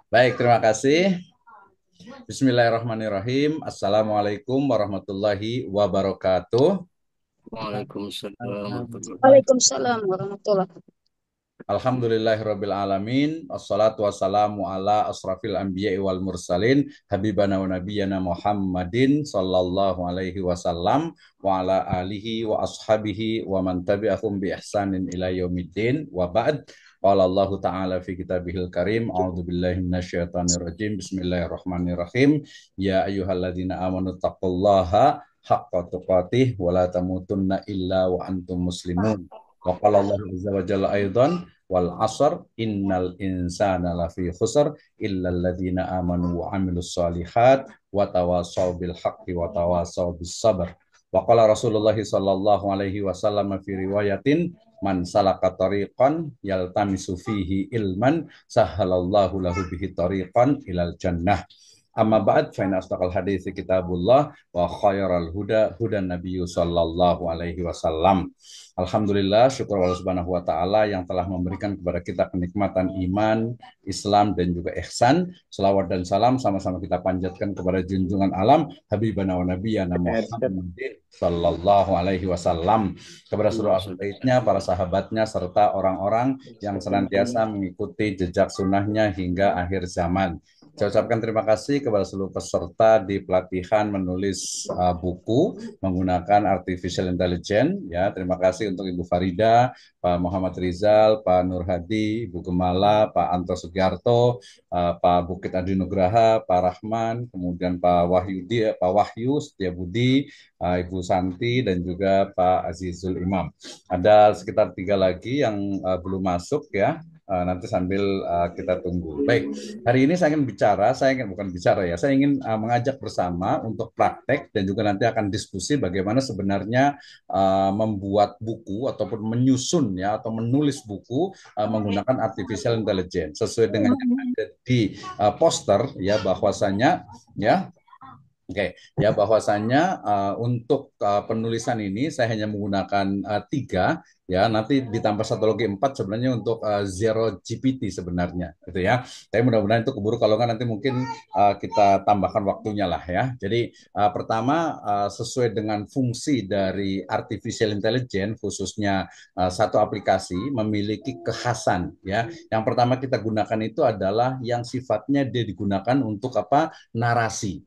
Baik, terima kasih. Bismillahirrahmanirrahim. Assalamualaikum warahmatullahi wabarakatuh. Waalaikumsalam warahmatullahi wabarakatuh. Waalaikumsalam warahmatullahi wabarakatuh. Alhamdulillahirabbil alamin. Wassalatu wassalamu ala asrafil anbiya'i wal mursalin habibana wa nabiyyana Muhammadin sallallahu alaihi wasallam wa ala alihi wa ashabihi wa man tabi'ahum bi ihsanin ila yaumiddin wa ba'd. Qala Allah Ta'ala fi kitabihil karim, a'udzu billahi minasyaitonir rajim. Bismillahirrahmanirrahim. Ya ayyuhalladzina amanu taqullaha haqqa tuqatih wa la tamutunna illa wa antum muslimun. Wa qala Allah azza wa jalla aidan wal asr innal insana lafi khusr illa alladzina amanu wa amilus solihat wa tawasaw bil haqqi wa tawasaw bis sabr. Wa qala Rasulullah sallallahu alaihi wasallam fi riwayatin man salaka tariqan yaltamisu fihi ilman sahalallahu lahu bihi tariqan ilal jannah. Amma ba'd fa inna asdaqal hadits kitabullah wa khairal huda hudan nabiyyu sallallahu alaihi wasallam. Alhamdulillah, syukur Allah Subhanahu wa taala yang telah memberikan kepada kita kenikmatan iman, Islam dan juga ihsan. Selawat dan salam sama-sama kita panjatkan kepada junjungan alam Habibana wa Nabiyana Muhammadin sallallahu alaihi wasallam, kepada seluruh ahli baitnya, para sahabatnya serta orang-orang yang senantiasa mengikuti jejak sunnahnya hingga akhir zaman. Saya ucapkan terima kasih kepada seluruh peserta di pelatihan menulis buku menggunakan artificial intelligence. Ya, terima kasih untuk Ibu Farida, Pak Muhammad Rizal, Pak Nur Hadi, Ibu Gemala, Pak Anto Sugiarto, Pak Bukit Adi Nugraha, Pak Rahman, kemudian Pak Wahyudi, Pak Wahyu Setiabudi, Ibu Santi, dan juga Pak Azizul Imam. Ada sekitar 3 lagi yang belum masuk ya. Nanti sambil kita tunggu. Baik, hari ini saya ingin bukan bicara ya, saya ingin mengajak bersama untuk praktek dan juga nanti akan diskusi bagaimana sebenarnya membuat buku ataupun menyusun ya atau menulis buku menggunakan artificial intelligence sesuai dengan yang ada di poster ya bahwasanya ya. Oke, ya bahwasannya untuk penulisan ini saya hanya menggunakan 3 ya, nanti ditambah satu lagi 4 sebenarnya untuk zero GPT sebenarnya gitu ya. Tapi mudah-mudahan itu keburu, kalau nggak nanti mungkin kita tambahkan waktunya lah ya. Jadi pertama sesuai dengan fungsi dari artificial intelligence khususnya satu aplikasi memiliki kekhasan ya. Yang pertama kita gunakan itu adalah yang sifatnya dia digunakan untuk apa? Narasi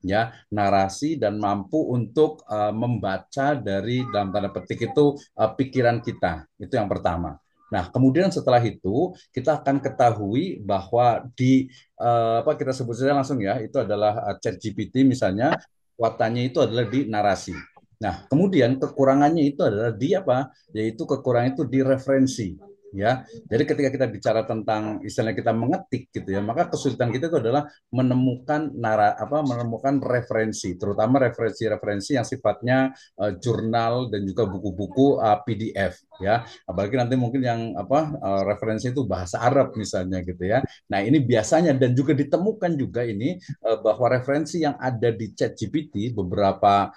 ya, narasi dan mampu untuk membaca dari dalam tanda petik itu pikiran kita. Itu yang pertama. Nah, kemudian setelah itu kita akan ketahui bahwa di apa kita sebut saja langsung ya, itu adalah ChatGPT misalnya, kekuatannya itu adalah di narasi. Nah, kemudian kekurangannya itu adalah di apa? Yaitu kekurangan itu di referensi ya. Jadi ketika kita bicara tentang istilahnya kita mengetik gitu ya, maka kesulitan kita itu adalah menemukan referensi, terutama referensi-referensi yang sifatnya jurnal dan juga buku-buku PDF ya. Apalagi nanti mungkin yang referensi itu bahasa Arab misalnya gitu ya. Nah, ini biasanya dan juga ditemukan juga ini bahwa referensi yang ada di ChatGPT beberapa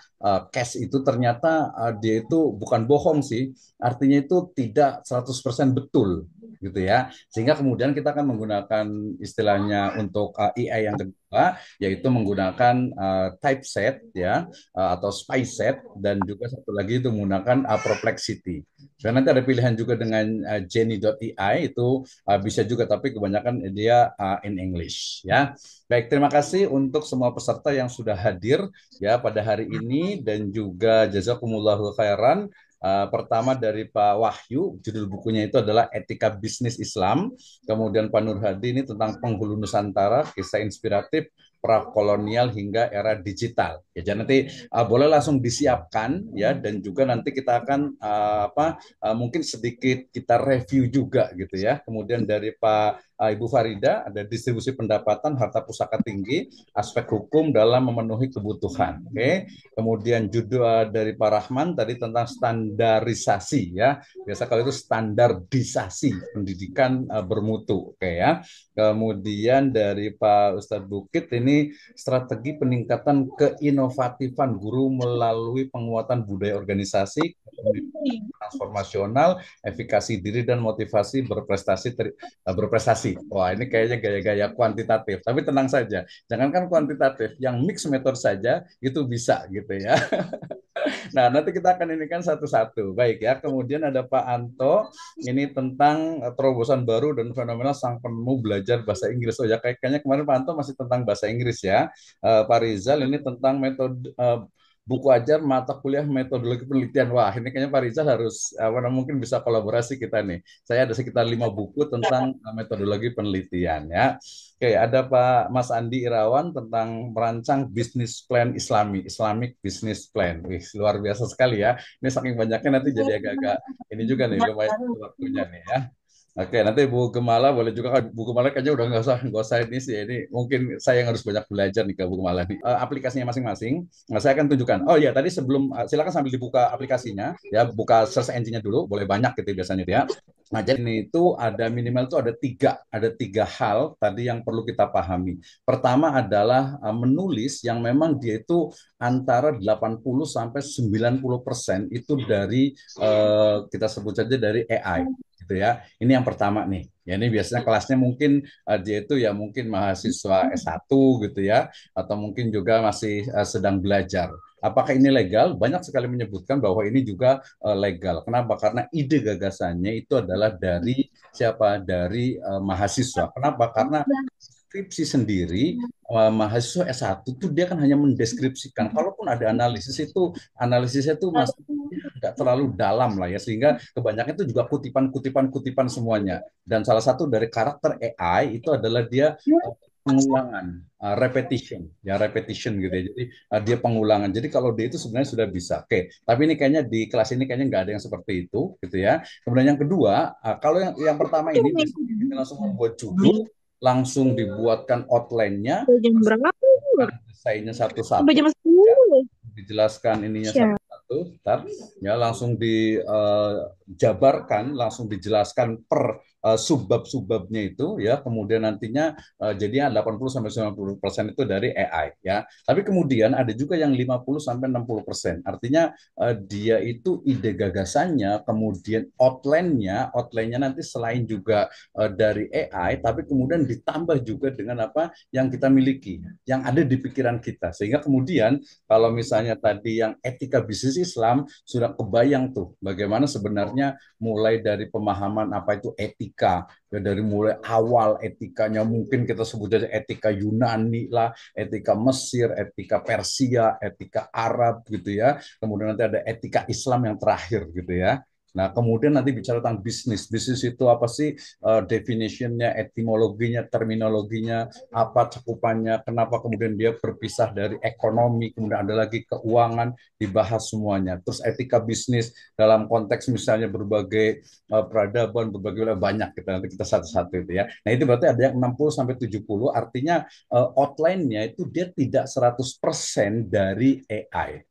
case itu ternyata dia itu bukan bohong sih. Artinya itu tidak 100% betul gitu ya. Sehingga kemudian kita akan menggunakan istilahnya untuk AI yang kedua, yaitu menggunakan typeset ya, atau spy set, dan juga satu lagi itu menggunakan Perplexity. So, nanti ada pilihan juga dengan Jenny.ai itu bisa juga, tapi kebanyakan dia in English ya. Baik, terima kasih untuk semua peserta yang sudah hadir ya pada hari ini, dan juga jazakumullahu khairan. Pertama dari Pak Wahyu, judul bukunya itu adalah Etika Bisnis Islam. Kemudian Pak Nur Hadi ini tentang penghulu Nusantara, kisah inspiratif prakolonial hingga era digital. Ya, jadi nanti boleh langsung disiapkan ya, dan juga nanti kita akan mungkin sedikit kita review juga gitu ya. Kemudian dari Pak Ibu Farida ada distribusi pendapatan harta pusaka tinggi, aspek hukum dalam memenuhi kebutuhan. Oke. Kemudian judul dari Pak Rahman tadi tentang standarisasi ya. Biasa kalau itu standarisasi pendidikan bermutu. Oke ya. Kemudian dari Pak Ustadz Bukit ini strategi peningkatan keinovatifan guru melalui penguatan budaya organisasi transformasional, efikasi diri dan motivasi berprestasi. Wah, ini kayaknya gaya-gaya kuantitatif. Tapi tenang saja, jangankan kuantitatif, yang mix method saja itu bisa gitu ya. Nah, nanti kita akan ini kan satu-satu. Baik ya. Kemudian ada Pak Anto, ini tentang terobosan baru dan fenomena sang penemu belajar bahasa Inggris. Oh ya, kayaknya kemarin Pak Anto masih tentang bahasa Inggris ya. Pak Rizal ini tentang metode buku ajar mata kuliah metodologi penelitian. Wah, ini kayaknya Pak Rizal harus mungkin bisa kolaborasi kita nih. Saya ada sekitar 5 buku tentang metodologi penelitian ya. Oke, ada Pak Mas Andi Irawan tentang merancang bisnis plan Islamic Business Plan. Wih, luar biasa sekali ya. Ini saking banyaknya nanti jadi agak-agak ini juga nih lumayan waktunya nih ya. Oke, nanti Bu Gemala boleh juga kan. Bu Gemala kayaknya udah nggak usah ini sih. Ini mungkin saya yang harus banyak belajar nih ke Bu Gemala nih. Aplikasinya masing-masing. Nah, saya akan tunjukkan. Oh ya, tadi sebelum silakan sambil dibuka aplikasinya ya, buka search engine-nya dulu. Boleh banyak gitu biasanya dia. Nah, jadi ini itu ada minimal itu ada tiga hal tadi yang perlu kita pahami. Pertama adalah menulis yang memang dia itu antara 80 sampai 90% itu dari kita sebut saja dari AI gitu ya. Ini yang pertama nih. Ya ini biasanya kelasnya mungkin dia itu ya mungkin mahasiswa S1 gitu ya atau mungkin juga masih sedang belajar. Apakah ini legal? Banyak sekali menyebutkan bahwa ini juga legal. Kenapa? Karena ide gagasannya itu adalah dari siapa? Dari mahasiswa. Kenapa? Karena skripsi sendiri mahasiswa S1 itu dia kan hanya mendeskripsikan. Kalaupun ada analisis itu analisisnya itu masih nggak terlalu dalam lah ya sehingga kebanyakan itu juga kutipan semuanya. Dan salah satu dari karakter AI itu adalah dia pengulangan, repetition gitu ya. Jadi dia pengulangan. Jadi kalau dia itu sebenarnya sudah bisa. Oke, tapi ini kayaknya di kelas ini kayaknya nggak ada yang seperti itu gitu ya. Kemudian yang kedua, kalau yang pertama ini biasanya kita langsung membuat judul, langsung dibuatkan outline-nya, Sampai jam berapa? desainnya Sampai satu-satu, jam ya, 10. dijelaskan ininya Siap. satu-satu, ya langsung dijabarkan, langsung dijelaskan per subbab-subbabnya itu ya, kemudian nantinya jadinya 80 sampai 90% itu dari AI ya. Tapi kemudian ada juga yang 50 sampai 60%. Artinya dia itu ide gagasannya, kemudian outline-nya nanti selain juga dari AI, tapi kemudian ditambah juga dengan apa yang kita miliki, yang ada di pikiran kita. Sehingga kemudian kalau misalnya tadi yang etika bisnis Islam sudah kebayang tuh bagaimana sebenarnya mulai dari pemahaman apa itu etika, ya dari mulai awal etikanya mungkin kita sebut aja etika Yunani lah, etika Mesir, etika Persia, etika Arab gitu ya. Kemudian nanti ada etika Islam yang terakhir gitu ya. Nah, kemudian nanti bicara tentang bisnis. Bisnis itu apa sih definitionnya, etimologinya, terminologinya, apa cakupannya, kenapa kemudian dia berpisah dari ekonomi, kemudian ada lagi keuangan, dibahas semuanya. Terus etika bisnis dalam konteks misalnya berbagai peradaban, berbagai banyak kita nanti kita satu-satu itu ya. Nah, itu berarti ada yang 60 sampai 70, artinya outline-nya itu dia tidak 100% dari AI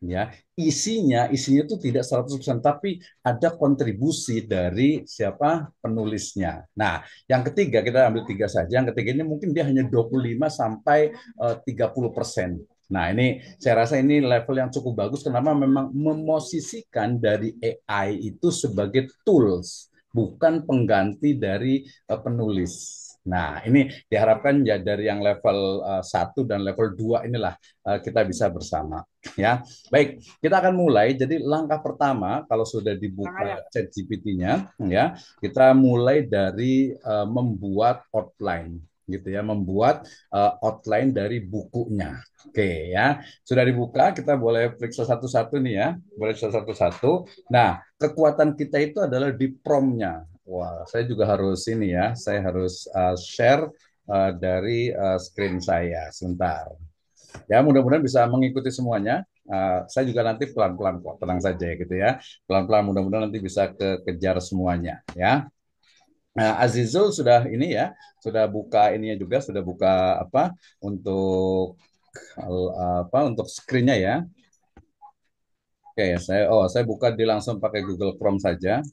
ya. Isinya itu tidak 100% tapi ada kontribusi dari siapa penulisnya. Nah, yang ketiga kita ambil tiga saja. Yang ketiga ini mungkin dia hanya 25 sampai 30%. Nah, ini saya rasa ini level yang cukup bagus. Kenapa? Memang memosisikan dari AI itu sebagai tools, bukan pengganti dari penulis. Nah, ini diharapkan ya dari yang level 1 dan level 2 inilah kita bisa bersama. Ya, baik, kita akan mulai. Jadi langkah pertama kalau sudah dibuka chat GPT-nya, ya, kita mulai dari membuat outline, gitu ya, membuat outline dari bukunya. Oke, ya, sudah dibuka, kita boleh periksa satu-satu nih ya, boleh satu-satu. Nah, kekuatan kita itu adalah di prompt-nya. Wah, saya juga harus ini ya, saya harus share dari screen saya. Sebentar. Ya, mudah-mudahan bisa mengikuti semuanya. Saya juga nanti pelan-pelan kok, tenang saja gitu ya. Pelan-pelan mudah-mudahan nanti bisa kejar semuanya ya. Azizul sudah ini ya, sudah buka ininya juga, sudah buka apa untuk untuk screen-nya ya. Oke, saya buka di langsung pakai Google Chrome saja.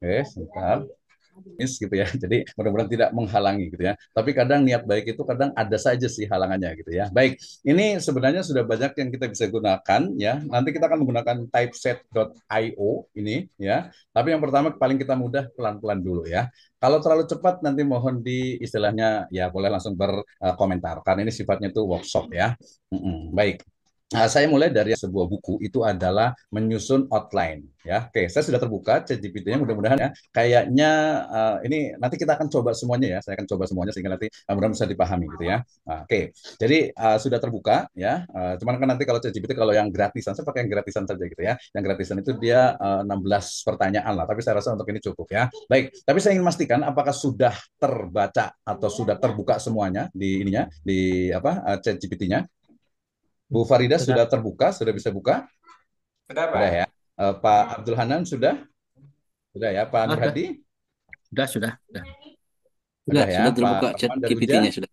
Oke, sebentar. gitu ya. Jadi mudah-mudahan tidak menghalangi gitu ya. Tapi kadang niat baik itu kadang ada saja sih halangannya gitu ya. Baik, ini sebenarnya sudah banyak yang kita bisa gunakan ya. Nanti kita akan menggunakan typeset.io ini ya. Tapi yang pertama paling kita mudah pelan-pelan dulu ya. Kalau terlalu cepat nanti mohon di istilahnya ya boleh langsung berkomentar karena ini sifatnya itu workshop ya. Baik. Nah, saya mulai dari sebuah buku itu adalah menyusun outline ya. Oke, saya sudah terbuka ChatGPT-nya mudah-mudahan ya. Kayaknya ini nanti kita akan coba semuanya ya. Saya akan coba semuanya sehingga nanti mudah-mudahan bisa dipahami gitu ya. Oke, jadi sudah terbuka ya. Cuman kan nanti kalau ChatGPT kalau yang gratisan saya pakai yang gratisan saja gitu ya. Yang gratisan itu dia 16 pertanyaan lah. Tapi saya rasa untuk ini cukup ya. Baik, tapi saya ingin memastikan apakah sudah terbaca atau sudah terbuka semuanya di ininya di apa ChatGPT-nya. Bu Farida sudah terbuka, sudah bisa buka? Sudah, Pak. Sudah ya. Pak Abdul Hanan sudah? Sudah ya. Pak Nur Hadi? Sudah. Sudah ya. Sudah terbuka Pak chat Rahman dan GPT-nya Huja? sudah.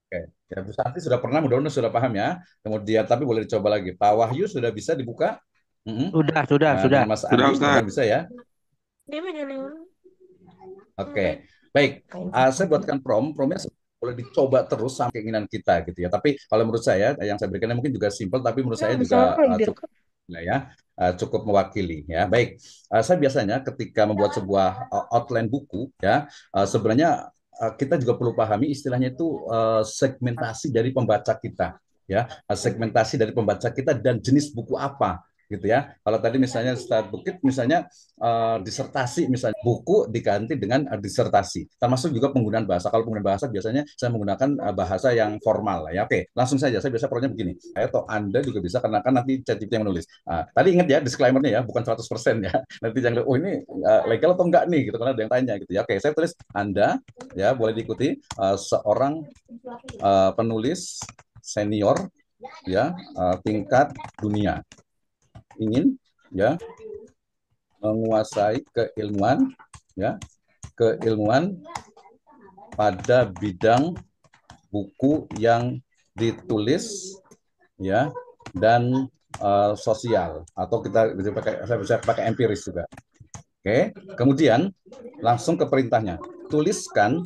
Oke. Ya, Bu Santi sudah pernah, mudah-mudahan sudah paham ya. Kemudian, tapi boleh dicoba lagi. Pak Wahyu sudah bisa dibuka? Sudah. Dengan Mas Andi, Ustaz. bisa ya? Oke. Baik. Saya buatkan promnya boleh dicoba terus sampai keinginan kita gitu ya. Tapi kalau menurut saya yang saya berikan mungkin juga simpel, tapi menurut saya juga cukup ya, cukup mewakili ya. Baik, saya biasanya ketika membuat sebuah outline buku ya, sebenarnya kita juga perlu pahami istilahnya itu segmentasi dari pembaca kita ya, segmentasi dari pembaca kita dan jenis buku apa gitu ya. Kalau tadi misalnya Ustadz Bukit misalnya disertasi misalnya buku diganti dengan disertasi, termasuk juga penggunaan bahasa. Kalau penggunaan bahasa biasanya saya menggunakan bahasa yang formal ya. Oke, langsung saja saya biasa pronya begini. Saya atau Anda juga bisa karena kan nanti ChatGPT yang menulis. Tadi ingat ya disclaimer-nya ya, bukan 100% ya. Nanti jangan oh ini legal atau enggak nih gitu karena ada yang tanya gitu ya. Oke, saya tulis Anda ya boleh diikuti seorang penulis senior ya tingkat dunia ingin ya menguasai keilmuan pada bidang buku yang ditulis ya dan sosial atau kita bisa pakai empiris juga. Oke, kemudian langsung ke perintahnya. Tuliskan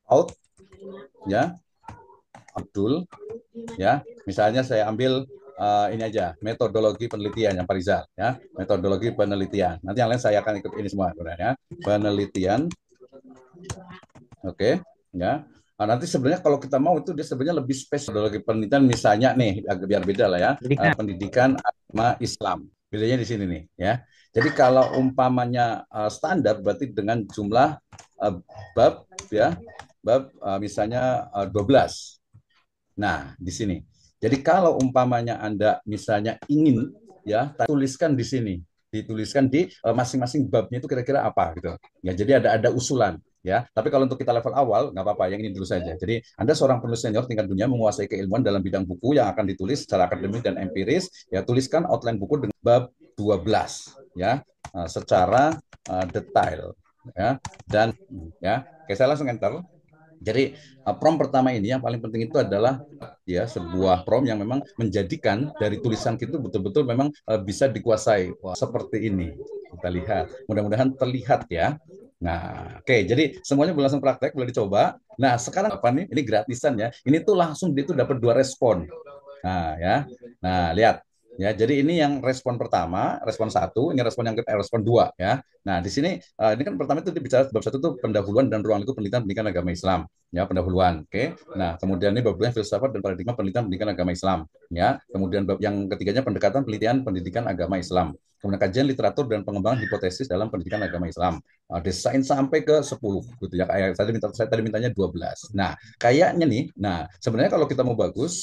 out ya Abdul ya. Misalnya saya ambil ini aja metodologi penelitian yang Pak Rizal ya, metodologi penelitian. Nanti yang lain saya akan ikut ini semua sebenarnya penelitian. Oke ya. Nah, nanti sebenarnya kalau kita mau itu dia sebenarnya lebih spesifik metodologi penelitian misalnya nih biar beda lah ya, pendidikan agama Islam. Bedanya di sini nih ya. Jadi kalau umpamanya standar berarti dengan jumlah bab ya, bab misalnya 12. Nah, di sini. Jadi kalau umpamanya Anda misalnya ingin ya tuliskan di sini, dituliskan di masing-masing babnya itu kira-kira apa gitu. Ya, jadi ada usulan ya. Tapi kalau untuk kita level awal nggak apa-apa, yang ini dulu saja. Jadi Anda seorang penulis senior tingkat dunia menguasai keilmuan dalam bidang buku yang akan ditulis secara akademis dan empiris, ya tuliskan outline buku dengan bab 12 ya secara detail ya dan ya. Oke, saya langsung enter. Jadi prompt pertama ini yang paling penting itu adalah ya sebuah prompt yang memang menjadikan dari tulisan kita betul-betul memang bisa dikuasai. Wah, seperti ini. Kita lihat. Mudah-mudahan terlihat ya. Nah, oke. Jadi semuanya boleh langsung praktek, boleh dicoba. Nah, sekarang apa nih? Ini gratisan ya. Ini tuh langsung dia tuh dapat 2 respon. Nah, ya. Nah, lihat. Ya, jadi ini yang respon pertama, respon 1, ini respon yang respon 2 ya. Nah, di sini ini kan pertama itu bicara bab 1 itu pendahuluan dan ruang lingkup pendidikan agama Islam, ya pendahuluan. Oke. Nah, kemudian ini bab 2 filsafat dan paradigma pendidikan agama Islam, ya. Kemudian bab yang ketiganya pendekatan penelitian pendidikan agama Islam. Kemudian kajian literatur dan pengembangan hipotesis dalam pendidikan agama Islam. Desain sampai ke 10 gitu ya. Kayak saya tadi mintanya 12. Nah, kayaknya nih, nah sebenarnya kalau kita mau bagus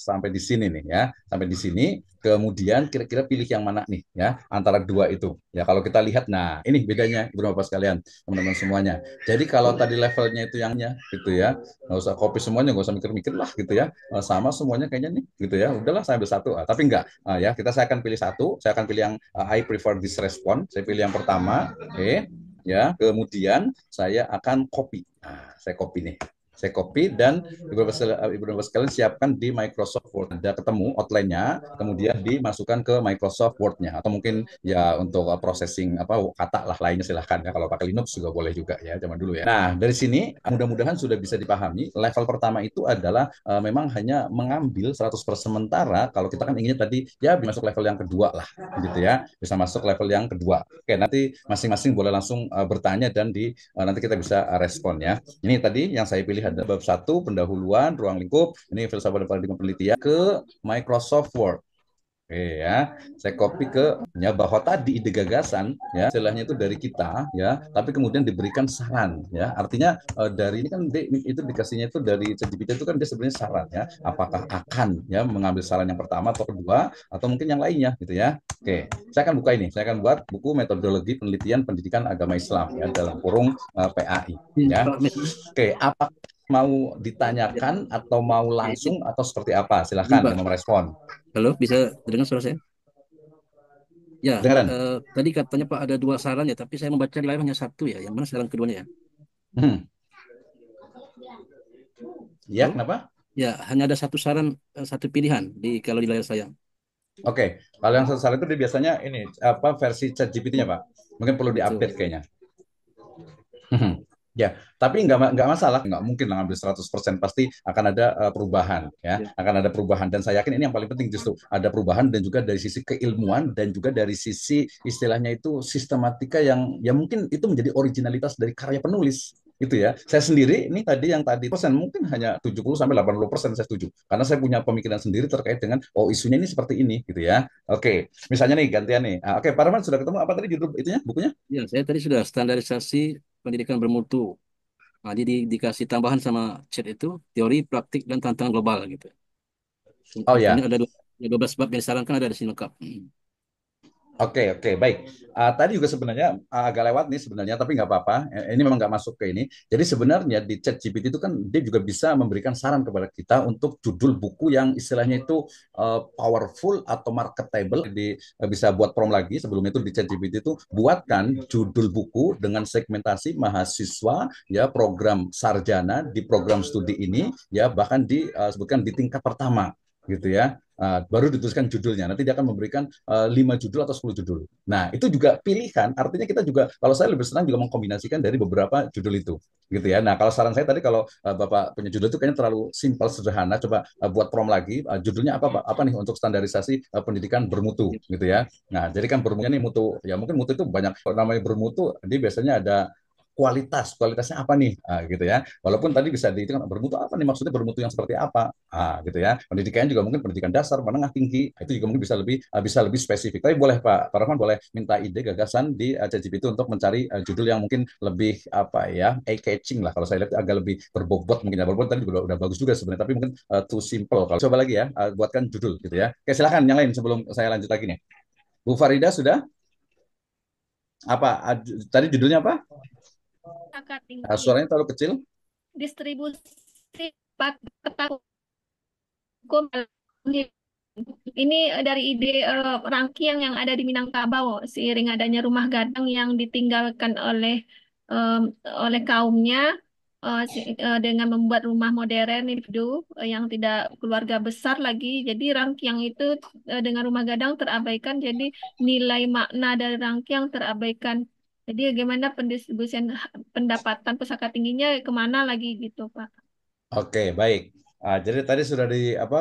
sampai di sini nih ya, sampai di sini. Kemudian kira-kira pilih yang mana nih ya antara dua itu. Ya kalau kita lihat, nah ini bedanya Ibu Bapak sekalian, teman-teman semuanya. Jadi kalau tadi levelnya itu yangnya gitu ya, nggak usah copy semuanya, nggak usah mikir-mikir lah gitu ya. Sama semuanya kayaknya nih gitu ya. Udahlah saya ambil satu. Tapi enggak ya kita saya akan pilih satu. Saya akan pilih yang I prefer this response. Saya pilih yang pertama. Oke. Ya, kemudian saya akan copy. Nah, saya copy nih. Saya copy dan Ibu Bapak sekalian siapkan di Microsoft Word. Ada ketemu outline-nya, kemudian dimasukkan ke Microsoft Word-nya atau mungkin ya untuk processing apa kata lah lainnya silahkan ya. Kalau pakai Linux juga boleh juga ya zaman dulu ya. Nah, dari sini mudah-mudahan sudah bisa dipahami. Level pertama itu adalah memang hanya mengambil 100% sementara kalau kita kan inginnya tadi ya masuk level yang kedua lah gitu ya. Bisa masuk level yang kedua. Oke, nanti masing-masing boleh langsung bertanya dan nanti kita bisa respon ya. Ini tadi yang saya pilih ada bab 1 pendahuluan ruang lingkup. Ini filsafat dan paradigma penelitian ke Microsoft Word. Oke ya, saya copy ke ya bahwa tadi ide gagasan ya istilahnya itu dari kita ya, tapi kemudian diberikan saran ya. Artinya dari ini kan itu dikasihnya itu dari ChatGPT itu kan dia sebenarnya saran ya. Apakah akan ya mengambil saran yang pertama atau kedua atau mungkin yang lainnya gitu ya. Oke, saya akan buka ini. Saya akan buat buku metodologi penelitian pendidikan agama Islam ya dalam kurung PAI ya. Oke, apa mau ditanyakan atau mau langsung atau seperti apa? Silakan yang mau merespon. Halo, bisa dengar suara saya? Ya, tadi katanya Pak ada 2 saran ya, tapi saya membaca di layar hanya 1 ya. Yang mana saran keduanya ya? Ya, kenapa? Ya, hanya ada 1 saran, 1 pilihan kalau di layar saya. Oke, kalau yang 1 saran itu dia biasanya ini apa versi ChatGPT-nya Pak? Mungkin perlu diupdate kayaknya. Ya, tapi nggak masalah, nggak mungkin lah ngambil 100%, pasti akan ada perubahan ya, akan ada perubahan dan saya yakin ini yang paling penting justru ada perubahan dan juga dari sisi keilmuan dan juga dari sisi istilahnya itu sistematika yang ya mungkin itu menjadi originalitas dari karya penulis itu ya. Saya sendiri ini tadi yang tadi persen mungkin hanya 70-80% saya setuju karena saya punya pemikiran sendiri terkait dengan isunya ini seperti ini gitu ya. Oke, misalnya nih gantian nih. Oke, Pak Rahman sudah ketemu apa tadi judul itunya bukunya? Ya, saya tadi sudah standarisasi pendidikan bermutu. Nah, dikasih tambahan sama chat itu teori, praktik, dan tantangan global gitu. Oh ya. Ada 12 bab yang disarankan ada di sini lengkap. Oke, baik. Tadi juga sebenarnya agak lewat nih sebenarnya, tapi nggak apa-apa. Ini memang nggak masuk ke ini. Jadi sebenarnya di ChatGPT itu kan dia juga bisa memberikan saran kepada kita untuk judul buku yang istilahnya itu powerful atau marketable. Bisa buat prompt lagi sebelum itu di ChatGPT itu buatkan judul buku dengan segmentasi mahasiswa ya program sarjana di program studi ini ya bahkan disebutkan di tingkat pertama gitu ya. Baru dituliskan judulnya. Nanti dia akan memberikan 5 judul atau 10 judul. Nah, itu juga pilihan. Artinya kita juga, kalau saya lebih senang juga mengkombinasikan dari beberapa judul itu. Gitu ya. Nah, kalau saran saya tadi kalau Bapak punya judul itu kayaknya terlalu simpel, sederhana. Coba buat prompt lagi. Judulnya apa, Pak? Apa nih untuk standarisasi pendidikan bermutu gitu ya. Nah, jadi kan bermutunya nih mutu. Ya mungkin mutu itu banyak. Kalau namanya bermutu, dia biasanya ada kualitasnya apa nih gitu ya, walaupun tadi bisa dihitung bermutu apa nih, maksudnya bermutu yang seperti apa gitu ya. Pendidikannya juga mungkin pendidikan dasar, menengah, tinggi, itu juga mungkin bisa lebih spesifik. Tapi boleh Pak Rahman boleh minta ide gagasan di ChatGPT untuk mencari judul yang mungkin lebih apa ya, eye catching lah, kalau saya lihat agak lebih berbobot mungkin ya. Berbobot tadi juga udah bagus juga sebenarnya, tapi mungkin too simple. Kalau coba lagi ya, buatkan judul gitu ya. Oke, silakan yang lain sebelum saya lanjut lagi nih. Bu Farida sudah apa tadi judulnya apa? Suaranya terlalu kecil. Distribusi peta hukum. Ini dari ide rangkiang yang ada di Minangkabau seiring adanya rumah gadang yang ditinggalkan oleh kaumnya dengan membuat rumah modern itu yang tidak keluarga besar lagi. Jadi rangkiang itu dengan rumah gadang terabaikan. Jadi nilai makna dari rangkiang terabaikan. Jadi bagaimana pendistribusian pendapatan pusaka tingginya kemana lagi gitu, Pak? Oke, baik. Jadi tadi sudah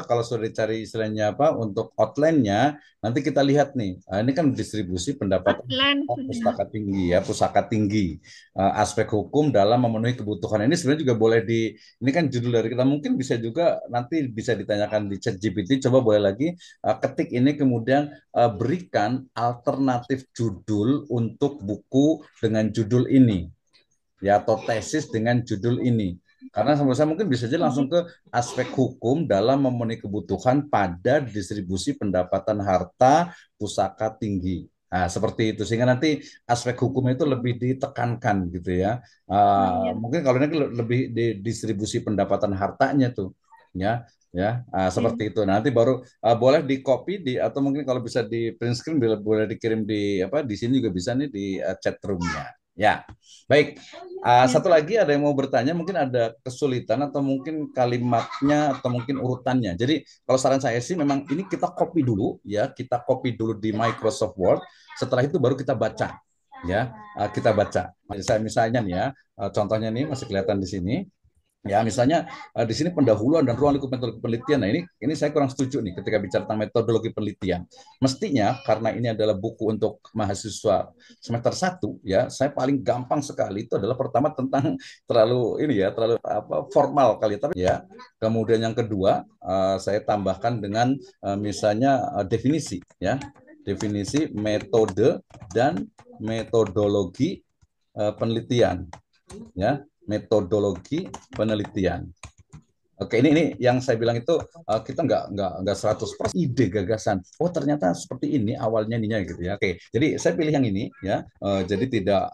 kalau sudah dicari istilahnya apa untuk outline-nya, nanti kita lihat nih. Ini kan distribusi pendapatan pusaka tinggi ya, pusaka tinggi. Aspek hukum dalam memenuhi kebutuhan ini sebenarnya juga boleh ini kan judul dari kita, mungkin bisa juga nanti bisa ditanyakan di ChatGPT. Coba boleh lagi ketik ini kemudian berikan alternatif judul untuk buku dengan judul ini ya, atau tesis dengan judul ini. Karena saya mungkin bisa aja langsung ke aspek hukum dalam memenuhi kebutuhan pada distribusi pendapatan harta pusaka tinggi. Nah, seperti itu sehingga nanti aspek hukum itu lebih ditekankan gitu ya. Mungkin kalau ini lebih di distribusi pendapatan hartanya tuh, ya, seperti itu. Nanti baru boleh di copy atau mungkin kalau bisa di print screen boleh dikirim di sini juga bisa nih di chat roomnya. Ya, baik. Ya. Satu lagi ada yang mau bertanya, mungkin ada kesulitan atau mungkin kalimatnya atau mungkin urutannya. Jadi kalau saran saya sih memang ini kita copy dulu ya, kita copy dulu di Microsoft Word. Setelah itu baru kita baca ya, kita baca. Misalnya nih ya, contohnya nih masih kelihatan di sini. Ya, misalnya di sini pendahuluan dan ruang lingkup metodologi penelitian. Nah, ini saya kurang setuju nih ketika bicara tentang metodologi penelitian. Mestinya karena ini adalah buku untuk mahasiswa semester 1 ya, saya paling gampang sekali itu adalah pertama tentang terlalu ini ya, terlalu apa formal kali tapi ya. Kemudian yang kedua saya tambahkan dengan misalnya definisi ya. Definisi metode dan metodologi penelitian ya, metodologi penelitian. Oke, ini yang saya bilang itu kita nggak 100% ide gagasan. Oh, ternyata seperti ini awalnya ininya gitu ya. Oke, jadi saya pilih yang ini ya. Jadi tidak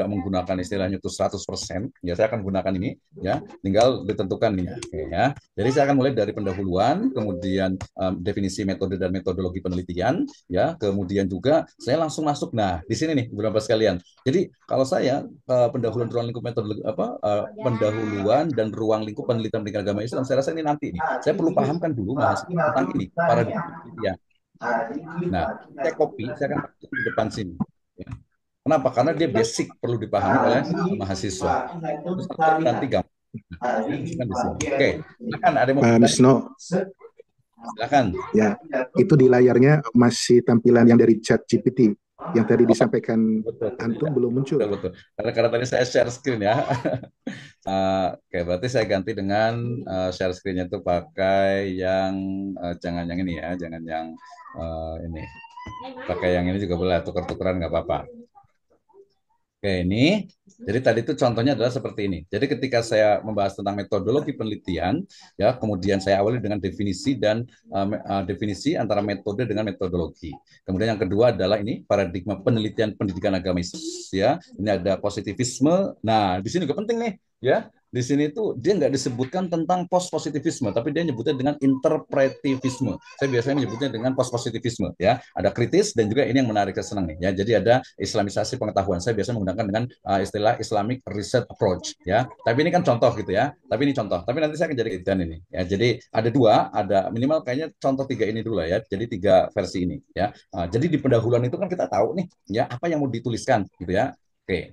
menggunakan istilahnya itu 100%. Ya, saya akan gunakan ini ya. Tinggal ditentukan nih. Oke ya. Jadi saya akan mulai dari pendahuluan, kemudian definisi metode dan metodologi penelitian ya. Kemudian juga saya langsung masuk. Nah, di sini nih beberapa sekalian. Jadi kalau saya pendahuluan ruang lingkup metodologi pendahuluan dan ruang lingkup penelitian pendidikan agama Islam, saya rasa ini nanti nih. Saya perlu pahamkan dulu mahasiswa tentang ini para penelitian. Nah, saya copy, saya akan masuk di depan sini. Ya. Kenapa? Karena dia basic perlu dipahami oleh mahasiswa. Terus nanti gampang. Kan di sini. Oke, silakan ada yang mau Misno. Silakan. Ya, itu di layarnya masih tampilan yang dari chat GPT yang tadi disampaikan Antum belum muncul. Betul. Karena tadi saya share screen ya. Oke, berarti saya ganti dengan share screen-nya itu pakai yang jangan yang ini ya, jangan yang ini. Pakai yang ini juga boleh, tuker-tukeran nggak apa-apa. Oke, ini. Jadi tadi itu contohnya adalah seperti ini. Jadi ketika saya membahas tentang metodologi penelitian, ya, kemudian saya awali dengan definisi dan definisi antara metode dengan metodologi. Kemudian yang kedua adalah ini paradigma penelitian pendidikan agama Islam, ya. Ini ada positivisme. Nah, di sini juga penting nih, ya. Di sini itu dia nggak disebutkan tentang post-positivisme, tapi dia nyebutnya dengan interpretivisme. Saya biasanya menyebutnya dengan post-positivisme. Ya, ada kritis dan juga ini yang menarik saya senang nih. Ya, jadi ada islamisasi pengetahuan. Saya biasa menggunakan dengan istilah Islamic Research Approach. Ya, tapi ini kan contoh gitu ya. Tapi ini contoh. Tapi nanti saya akan jadi editan ini. Ya, jadi ada dua, ada minimal kayaknya contoh tiga ini dulu lah ya. Jadi tiga versi ini. Ya, jadi di pendahuluan itu kan kita tahu nih, ya apa yang mau dituliskan gitu ya. Oke.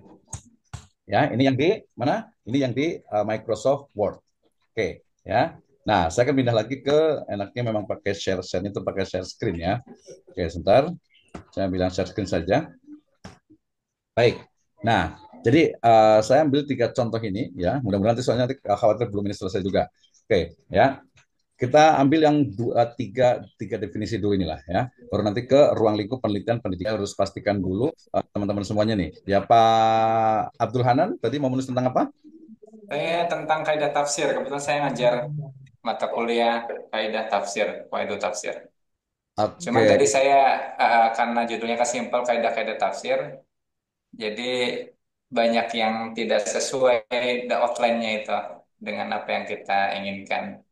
Ya, ini yang di mana? Ini yang di Microsoft Word. Oke, ya. Nah, saya akan pindah lagi ke enaknya memang pakai share itu pakai share screen ya. Oke, sebentar. Saya bilang share screen saja. Baik. Nah, jadi saya ambil tiga contoh ini ya. Mudah-mudahan nanti soalnya nanti khawatir belum ini selesai juga. Oke, ya. Kita ambil yang tiga definisi dulu inilah ya. Baru nanti ke ruang lingkup penelitian pendidikan harus pastikan dulu teman-teman semuanya nih. Ya Pak Abdul Hanan tadi mau menulis tentang apa? Saya tentang kaidah tafsir. Kebetulan saya ngajar mata kuliah kaidah tafsir, kaidah tafsir. Cuman tadi saya karena judulnya kesimpel kaidah-kaidah tafsir, jadi banyak yang tidak sesuai outline-nya itu dengan apa yang kita inginkan.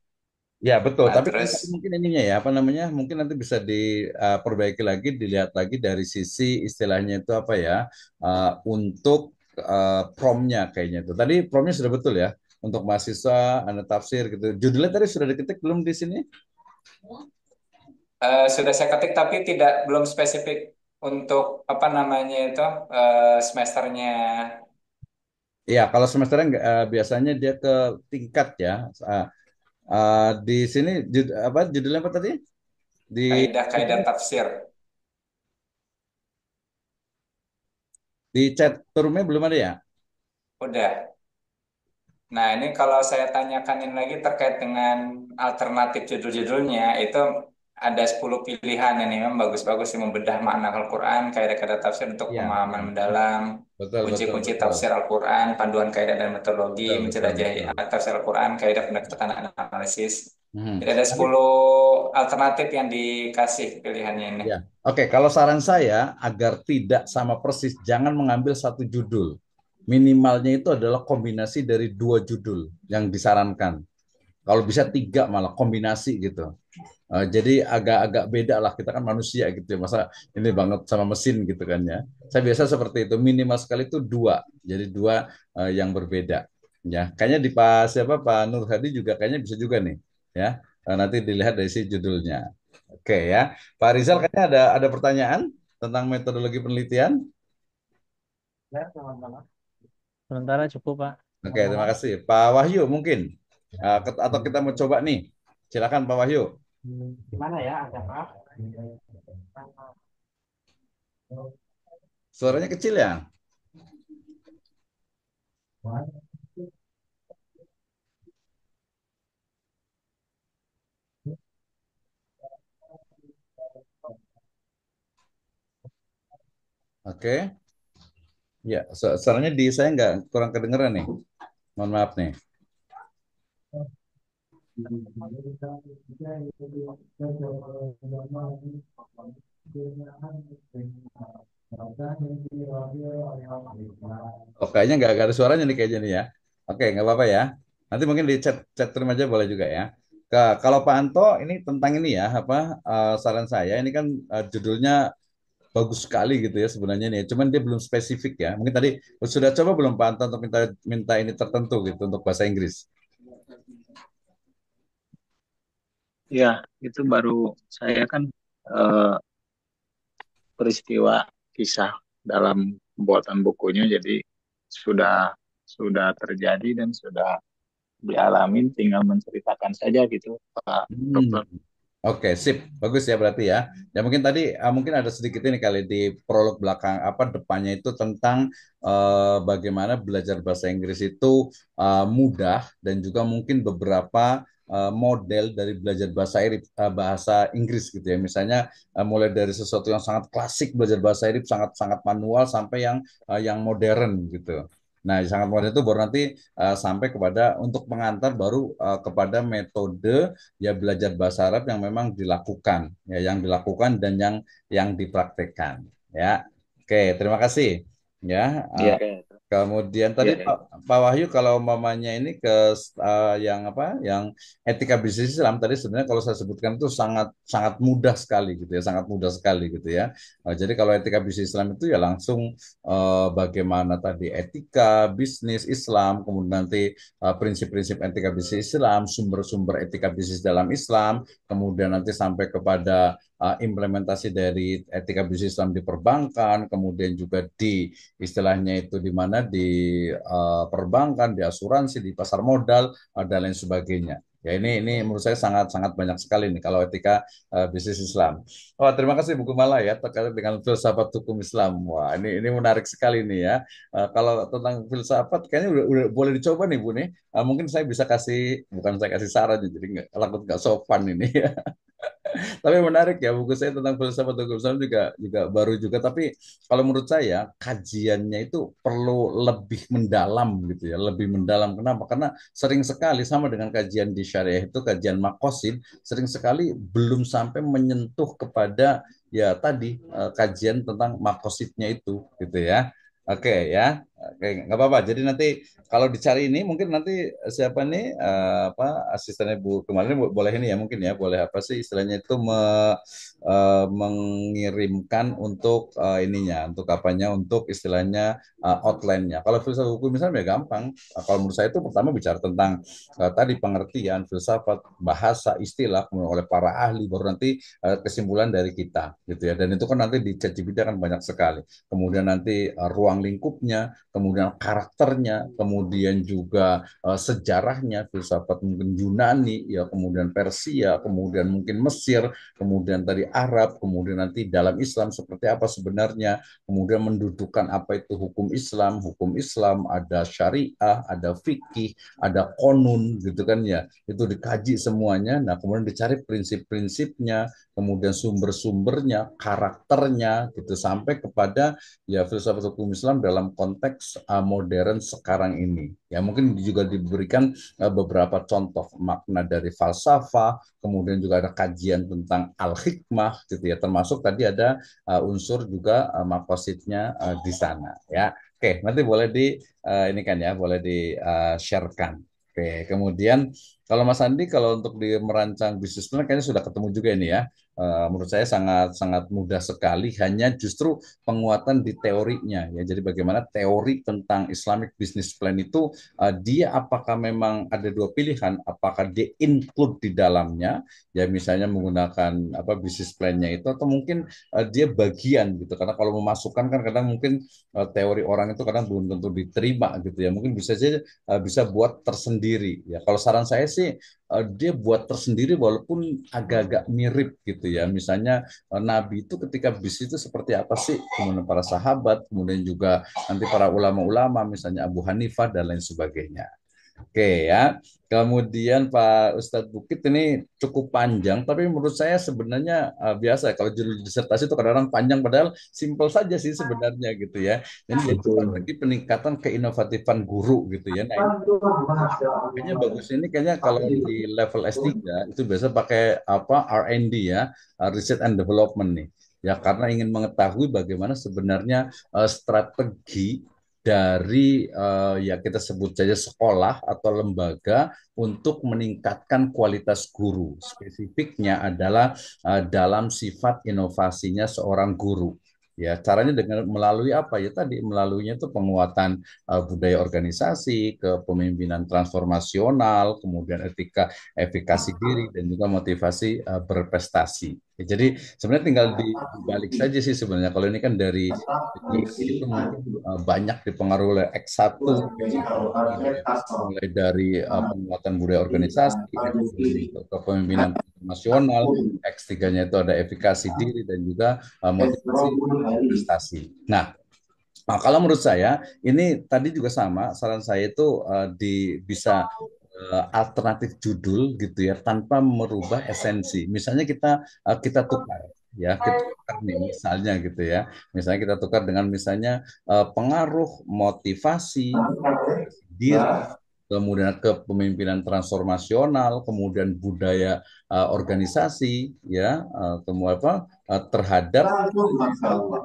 Ya betul, Nah, tapi terus mungkin ininya ya apa namanya, mungkin nanti bisa diperbaiki lagi, dilihat lagi dari sisi istilahnya itu apa ya, untuk promnya kayaknya itu. Tadi promnya sudah betul ya, untuk mahasiswa, Anda tafsir gitu. Judulnya tadi sudah diketik belum di sini? sudah saya ketik tapi belum spesifik untuk apa namanya itu semesternya. Ya, kalau semesternya biasanya dia ke tingkat ya. Di sini judulnya apa tadi? Di Kaidah-kaidah tafsir. Di chat roomnya belum ada ya? Udah. Nah, ini kalau saya tanyakan lagi terkait dengan alternatif judul-judulnya, itu ada 10 pilihan ini memang bagus-bagus sih membedah makna Al-Quran, kaidah-kaidah tafsir untuk Iya, pemahaman mendalam, betul. kunci-kunci tafsir Al-Quran, panduan kaidah dan metodologi, menjelajahi Betul. tafsir Al-Quran, kaidah pendekatan analisis. Hmm. Jadi ada 10 alternatif yang dikasih pilihannya ini. Ya. Oke, kalau saran saya agar tidak sama persis, jangan mengambil satu judul. Minimalnya itu adalah kombinasi dari dua judul yang disarankan. Kalau bisa 3 malah kombinasi gitu. Jadi agak-agak beda lah, kita kan manusia gitu ya, masa ini banget sama mesin gitu kan ya. Saya biasa seperti itu, minimal sekali itu 2, jadi 2 yang berbeda. Ya, kayaknya di Pak siapa Pak Nur Hadi juga kayaknya bisa juga nih, ya. Nanti dilihat dari si judulnya. Oke ya, Pak Rizal kayaknya ada pertanyaan tentang metodologi penelitian. Sementara cukup, Pak. Oke, terima kasih. Pak Wahyu mungkin, atau kita mau coba nih, silakan Pak Wahyu. Gimana ya, ada apa? Suaranya kecil ya? Oke. Ya, suaranya di saya nggak kurang kedengeran nih. Mohon maaf nih. Oh, kayaknya nggak ada suaranya nih kayaknya nih ya. Oke, nggak apa-apa ya. Nanti mungkin di chat room aja boleh juga ya. Kalau Pak Anto ini tentang ini ya, apa saran saya ini kan judulnya bagus sekali gitu ya sebenarnya nih. Cuman dia belum spesifik ya. Mungkin tadi sudah coba belum Pak Anto untuk minta minta ini tertentu gitu untuk bahasa Inggris. Ya, itu baru saya kan eh, peristiwa kisah dalam pembuatan bukunya, jadi sudah terjadi dan sudah dialami, tinggal menceritakan saja gitu, Pak Hmm. Dokter. Oke, sip. Bagus ya berarti ya. Ya mungkin tadi mungkin ada sedikit ini kali di prolog belakang apa depannya itu tentang bagaimana belajar bahasa Inggris itu mudah dan juga mungkin beberapa model dari belajar bahasa Inggris gitu ya. Misalnya mulai dari sesuatu yang sangat klasik belajar bahasa Inggris sangat manual sampai yang modern gitu. Nah, yang sangat modern itu baru nanti sampai kepada untuk pengantar baru kepada metode ya belajar bahasa Arab yang memang dilakukan ya yang dilakukan dan yang dipraktekkan ya. Oke, terima kasih ya. Iya, Kemudian tadi iya. Pak Wahyu kalau umpamanya ini ke yang apa yang etika bisnis Islam tadi sebenarnya kalau saya sebutkan itu sangat sangat mudah sekali gitu ya, sangat mudah sekali gitu ya. Jadi kalau etika bisnis Islam itu ya langsung bagaimana tadi etika bisnis Islam, kemudian nanti prinsip-prinsip etika bisnis Islam, sumber-sumber etika bisnis dalam Islam, kemudian nanti sampai kepada implementasi dari etika bisnis Islam di perbankan, kemudian juga di istilahnya itu di mana di perbankan, di asuransi, di pasar modal dan lain sebagainya. Ya ini menurut saya sangat sangat banyak sekali nih kalau etika bisnis Islam. Wah, terima kasih Bu Kumala ya terkait dengan filsafat hukum Islam. Wah, ini menarik sekali nih ya. Kalau tentang filsafat kayaknya udah boleh dicoba nih Bu nih. Mungkin saya bisa kasih bukan saya kasih saran jadi nggak sopan ini ya. Tapi menarik ya buku saya tentang filsafat hukum Islam juga baru juga. Tapi kalau menurut saya kajiannya itu perlu lebih mendalam gitu ya, lebih mendalam. Kenapa? Karena sering sekali sama dengan kajian di syariah itu kajian makosid sering sekali belum sampai menyentuh kepada ya tadi kajian tentang makosidnya itu gitu ya. Oke ya, oke nggak apa-apa. Jadi nanti kalau dicari ini mungkin nanti siapa nih apa asistennya Bu kemarin boleh ini ya mungkin ya boleh apa sih istilahnya itu mengirimkan untuk ininya untuk apanya untuk istilahnya outline-nya. Kalau filsafat hukum misalnya ya gampang. Kalau menurut saya itu pertama bicara tentang tadi pengertian filsafat bahasa istilah kemudian oleh para ahli baru nanti kesimpulan dari kita gitu ya. Dan itu kan nanti di ChatGPT kan banyak sekali. Kemudian nanti ruang lingkupnya, kemudian karakternya, kemudian juga sejarahnya, filsafat mungkin Yunani, ya kemudian Persia, kemudian mungkin Mesir, kemudian tadi Arab, kemudian nanti dalam Islam seperti apa sebenarnya, kemudian mendudukan apa itu hukum Islam ada syariah, ada fikih, ada konun gitu kan ya, itu dikaji semuanya, nah kemudian dicari prinsip-prinsipnya, kemudian sumber-sumbernya, karakternya gitu sampai kepada ya filsafat hukum Islam dalam konteks modern sekarang ini. Ya mungkin juga diberikan beberapa contoh makna dari falsafah, kemudian juga ada kajian tentang al-hikmah gitu ya, termasuk tadi ada unsur juga makosidnya di sana ya. Oke, nanti boleh di ini kan ya, boleh di sharekan. Oke, kemudian Kalau Mas Andi, kalau untuk di merancang bisnis plan kayaknya sudah ketemu juga ini ya. Menurut saya sangat sangat mudah sekali. Hanya justru penguatan di teorinya ya. Jadi bagaimana teori tentang Islamic Business Plan itu dia apakah memang ada dua pilihan? Apakah dia include di dalamnya ya misalnya menggunakan apa bisnis plan-nya itu atau mungkin dia bagian gitu. Karena kalau memasukkan kan kadang mungkin teori orang itu kadang belum tentu diterima gitu ya. Mungkin bisa saja bisa buat tersendiri ya. Kalau saran saya sih dia buat tersendiri walaupun agak-agak mirip gitu ya. Misalnya Nabi itu ketika bis itu seperti apa sih? Kemudian para sahabat, kemudian juga nanti para ulama-ulama misalnya Abu Hanifah dan lain sebagainya. Oke ya. Kemudian Pak Ustadz Bukit ini cukup panjang, tapi menurut saya sebenarnya biasa. Kalau judul disertasi itu kadang-kadang panjang, padahal simpel saja sih sebenarnya gitu ya. Ini jadi Betul. strategi peningkatan keinovatifan guru gitu ya. Nah ini kayaknya bagus ini kayaknya kalau di level S3 itu biasa pakai apa R&D ya, Research and Development nih. Ya karena ingin mengetahui bagaimana sebenarnya strategi dari ya kita sebut saja sekolah atau lembaga untuk meningkatkan kualitas guru. Spesifiknya adalah dalam sifat inovasinya seorang guru. Ya, caranya dengan melalui apa ya tadi melaluinya itu penguatan budaya organisasi, kepemimpinan transformasional, kemudian etika, efikasi diri dan juga motivasi berprestasi. Ya, jadi sebenarnya tinggal dibalik saja sih sebenarnya. Kalau ini kan dari itu mungkin banyak dipengaruhi oleh X1, mulai dari penguatan budaya organisasi, X2 untuk kepemimpinan nasional, X3-nya itu ada efikasi diri dan juga motivasi prestasi. Kalau menurut saya ini tadi juga sama, saran saya itu bisa alternatif judul gitu ya tanpa merubah esensi. Misalnya kita tukar ya, kita tukar nih misalnya gitu ya. Misalnya kita tukar dengan misalnya pengaruh motivasi diri, kemudian kepemimpinan transformasional, kemudian budaya organisasi, ya, kemudian apa terhadap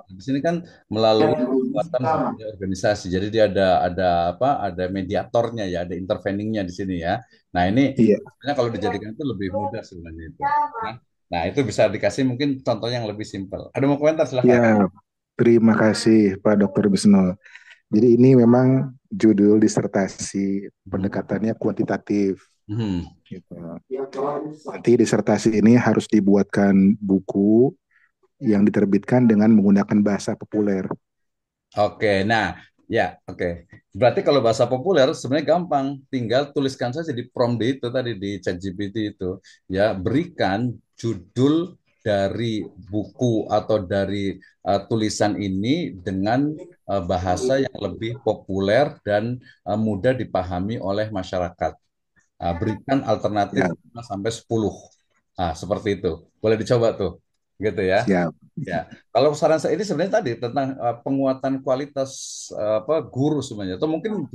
di sini kan melalui kekuatan budaya organisasi. Jadi dia ada apa? Ada mediatornya ya, ada interveningnya di sini ya. Nah ini Iya. sebenarnya kalau dijadikan itu lebih mudah sebenarnya itu. Nah, nah, itu bisa dikasih mungkin contoh yang lebih simpel. Ada mau komentar silahkan. Ya, terima kasih Pak Dr. Bisno. Jadi ini memang judul disertasi pendekatannya kuantitatif. Gitu. Nanti disertasi ini harus dibuatkan buku yang diterbitkan dengan menggunakan bahasa populer. Oke, nah ya oke. Berarti kalau bahasa populer sebenarnya gampang, tinggal tuliskan saja di prompt itu tadi di ChatGPT itu, ya berikan judul dari buku atau dari tulisan ini dengan bahasa yang lebih populer dan mudah dipahami oleh masyarakat. Berikan alternatif Ya, 5 sampai 10. Seperti itu. Boleh dicoba tuh. Gitu ya. siap. Ya, kalau saran saya ini sebenarnya tadi tentang penguatan kualitas apa guru sebenarnya, atau mungkin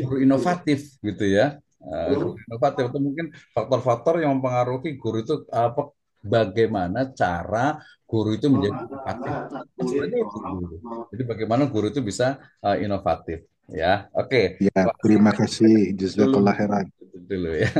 guru inovatif gitu ya, guru inovatif atau mungkin faktor-faktor yang mempengaruhi guru itu apa, bagaimana cara guru itu menjadi inovatif. Sebenarnya itu guru. Jadi bagaimana guru itu bisa inovatif, ya. Oke, Ya, Pak, terima kasih. dulu Jazakallah khairan. dulu ya.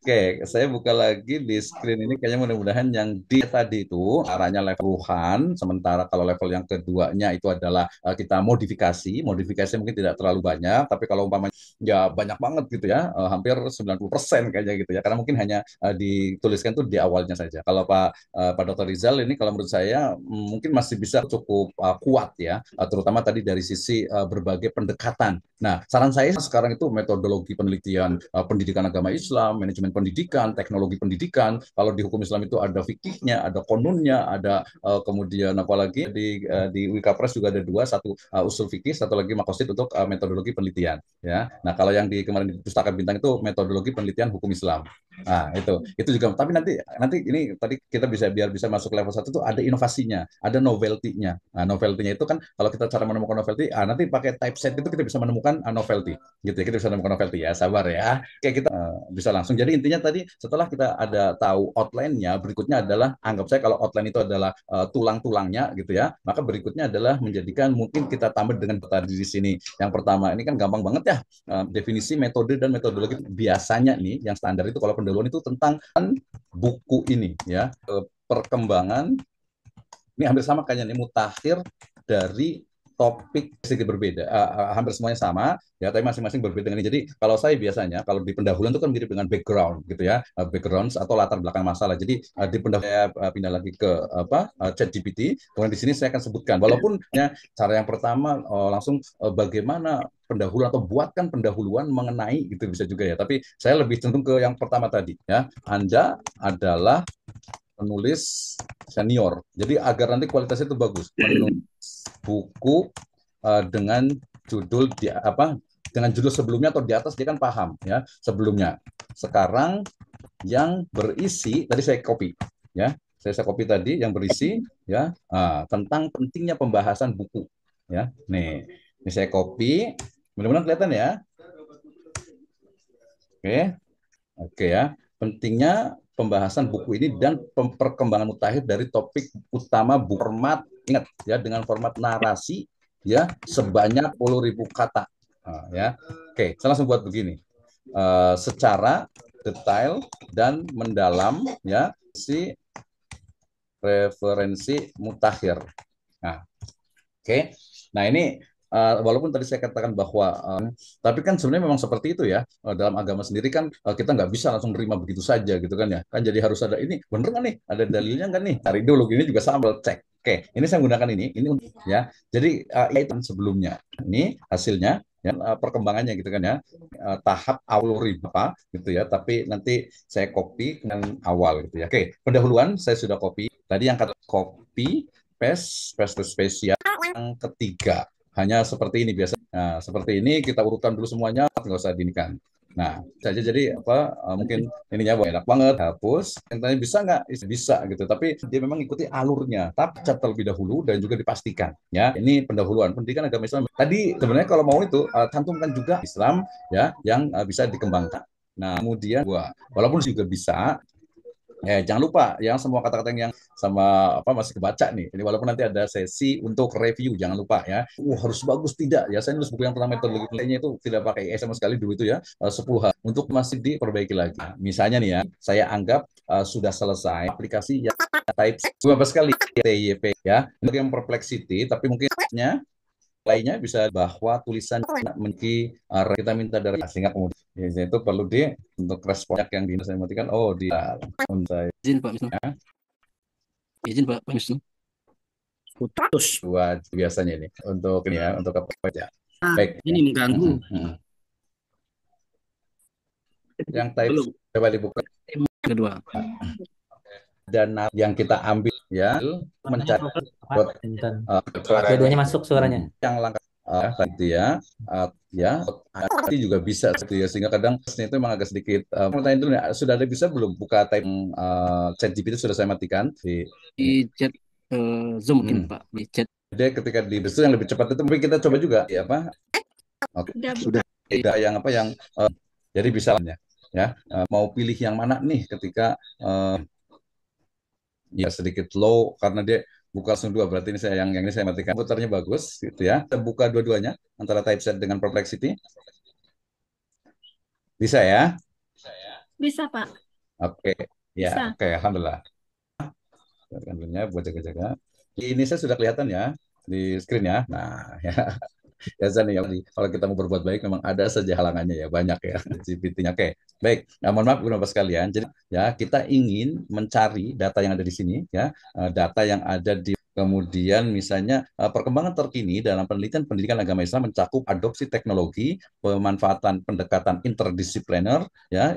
Oke, saya buka lagi di screen ini kayaknya mudah-mudahan yang di tadi itu arahnya leveluhan, sementara kalau level yang keduanya itu adalah kita modifikasi. Modifikasi mungkin tidak terlalu banyak, tapi kalau umpamanya ya banyak banget gitu ya, hampir 90% kayaknya gitu ya. Karena mungkin hanya dituliskan tuh di awalnya saja. Kalau Pak Dr. Rizal ini kalau menurut saya mungkin masih bisa cukup kuat ya, terutama tadi dari sisi berbagai pendekatan. Nah, saran saya sekarang itu metodologi penelitian pendidikan agama Islam, manajemen pendidikan, teknologi pendidikan. Kalau di hukum Islam itu ada fikihnya, ada konunnya, ada kemudian apalagi di Wikapres juga ada dua, satu usul fikih, satu lagi makosid untuk metodologi penelitian. Ya, nah kalau yang di kemarin di Pustaka Bintang itu metodologi penelitian hukum Islam. Nah itu juga. Tapi nanti ini tadi kita biar bisa masuk level satu itu ada inovasinya, ada novelty-nya. Nah novelty-nya itu kan kalau kita cara menemukan novelty, nanti pakai typeset itu kita bisa menemukan novelty, gitu ya. Kita bisa menemukan novelty ya. Sabar ya. Oke, kita bisa langsung. Jadi intinya tadi setelah kita ada tahu outline-nya, berikutnya adalah anggap saya kalau outline itu adalah tulang-tulangnya gitu ya, maka berikutnya adalah menjadikan mungkin kita tambah dengan tadi di sini. Yang pertama ini kan gampang banget ya, definisi metode dan metodologi. Biasanya nih yang standar itu kalau pendahuluan itu tentang buku ini ya, perkembangan ini hampir sama kayaknya nih mutakhir dari topik sedikit berbeda, hampir semuanya sama ya, tapi masing-masing berbeda dengan ini. Jadi kalau saya biasanya kalau di pendahuluan itu kan mirip dengan background gitu ya, background atau latar belakang masalah. Jadi di pendahuluan saya pindah lagi ke ChatGPT, kemudian di sini saya akan sebutkan walaupun ya cara yang pertama langsung bagaimana pendahuluan atau buatkan pendahuluan mengenai gitu bisa juga ya, tapi saya lebih cenderung ke yang pertama tadi ya. Anda adalah penulis senior. Jadi agar nanti kualitasnya itu bagus. Menulis buku dengan judul dengan judul sebelumnya atau di atas dia kan paham ya sebelumnya. Sekarang yang berisi tadi saya copy ya. Saya copy tadi yang berisi ya tentang pentingnya pembahasan buku ya. Nih, ini saya copy. Mudah-mudahan kelihatan ya. Oke ya. Pentingnya pembahasan buku ini dan perkembangan mutakhir dari topik utama format, ingat ya, dengan format narasi ya sebanyak 10.000 kata ya. Oke, saya langsung buat begini secara detail dan mendalam ya si referensi mutakhir. Nah, oke. Nah, ini walaupun tadi saya katakan bahwa tapi kan sebenarnya memang seperti itu ya, dalam agama sendiri kan kita nggak bisa langsung terima begitu saja gitu kan ya, kan jadi harus ada ini bener nggak nih, ada dalilnya nggak nih, cari dulu. Ini juga sama, cek. Oke, ini saya menggunakan ini ya, jadi itu sebelumnya ini hasilnya ya, perkembangannya gitu kan ya, tahap awal apa gitu ya, tapi nanti saya copy dengan awal gitu ya. Oke, pendahuluan saya sudah copy tadi, yang kata copy paste spesial yang ketiga. Hanya seperti ini biasa. Nah, seperti ini kita urutkan dulu semuanya, nggak usah dinikan. Nah, saja jadi mungkin ininya enak banget, hapus. Yang tanya bisa nggak? Bisa gitu. Tapi dia memang ikuti alurnya. Tapi cat terlebih dahulu dan juga dipastikan. Ya, ini pendahuluan pendidikan agama Islam. Tadi sebenarnya kalau mau itu cantumkan juga Islam ya yang bisa dikembangkan. Nah, kemudian walaupun juga bisa. Jangan lupa yang semua kata-kata yang sama masih kebaca nih. Ini walaupun nanti ada sesi untuk review, jangan lupa ya. Harus bagus tidak ya. Saya nulis buku yang pertama metodologi penilaiannya itu tidak pakai sama sekali dulu itu ya. 10 hal untuk masih diperbaiki lagi. Misalnya nih ya, saya anggap sudah selesai aplikasi yang type beberapa sekali TYP ya. Ini yang perplexity, tapi mungkinnya lainnya bisa bahwa tulisan memiliki kita minta dari sehingga kemudian itu perlu untuk respon yang saya matikan saya izin Pak Wisnu. Izin Pak Wisnu. Putus. Buat biasanya ini untuk ini ya, untuk apa ya. Baik. Ini mengganggu. Yang type coba dibuka. Kedua. Dan yang kita ambil ya mencari dua-duanya masuk suaranya. Yang langkah tadi ya juga bisa gitu ya, sehingga kadang itu memang agak sedikit pertanyaan dulu ya, sudah ada bisa belum buka type ChatGPT sudah saya matikan di chat Zoom mungkin Pak, di chat. Jadi ketika di itu yang lebih cepat itu mungkin kita coba juga ya sudah yang jadi bisa ya mau pilih yang mana nih ketika ya sedikit low karena dia buka langsung dua, berarti ini yang ini saya matikan. Putarnya bagus gitu ya. Kita buka dua-duanya antara typeset dengan perplexity. Bisa ya? Bisa Pak. Oke, ya, oke, alhamdulillah. Buat jaga-jaga. Ini saya sudah kelihatan ya di screen ya. Nah, ya. Biasa nih, kalau kita mau berbuat baik memang ada saja halangannya ya, banyak ya GPT-nya. Oke, baik. Nah, mohon maaf Bapak sekalian. Jadi ya kita ingin mencari data yang ada di sini ya, data yang ada di kemudian misalnya perkembangan terkini dalam penelitian pendidikan agama Islam mencakup adopsi teknologi, pemanfaatan pendekatan interdisipliner ya,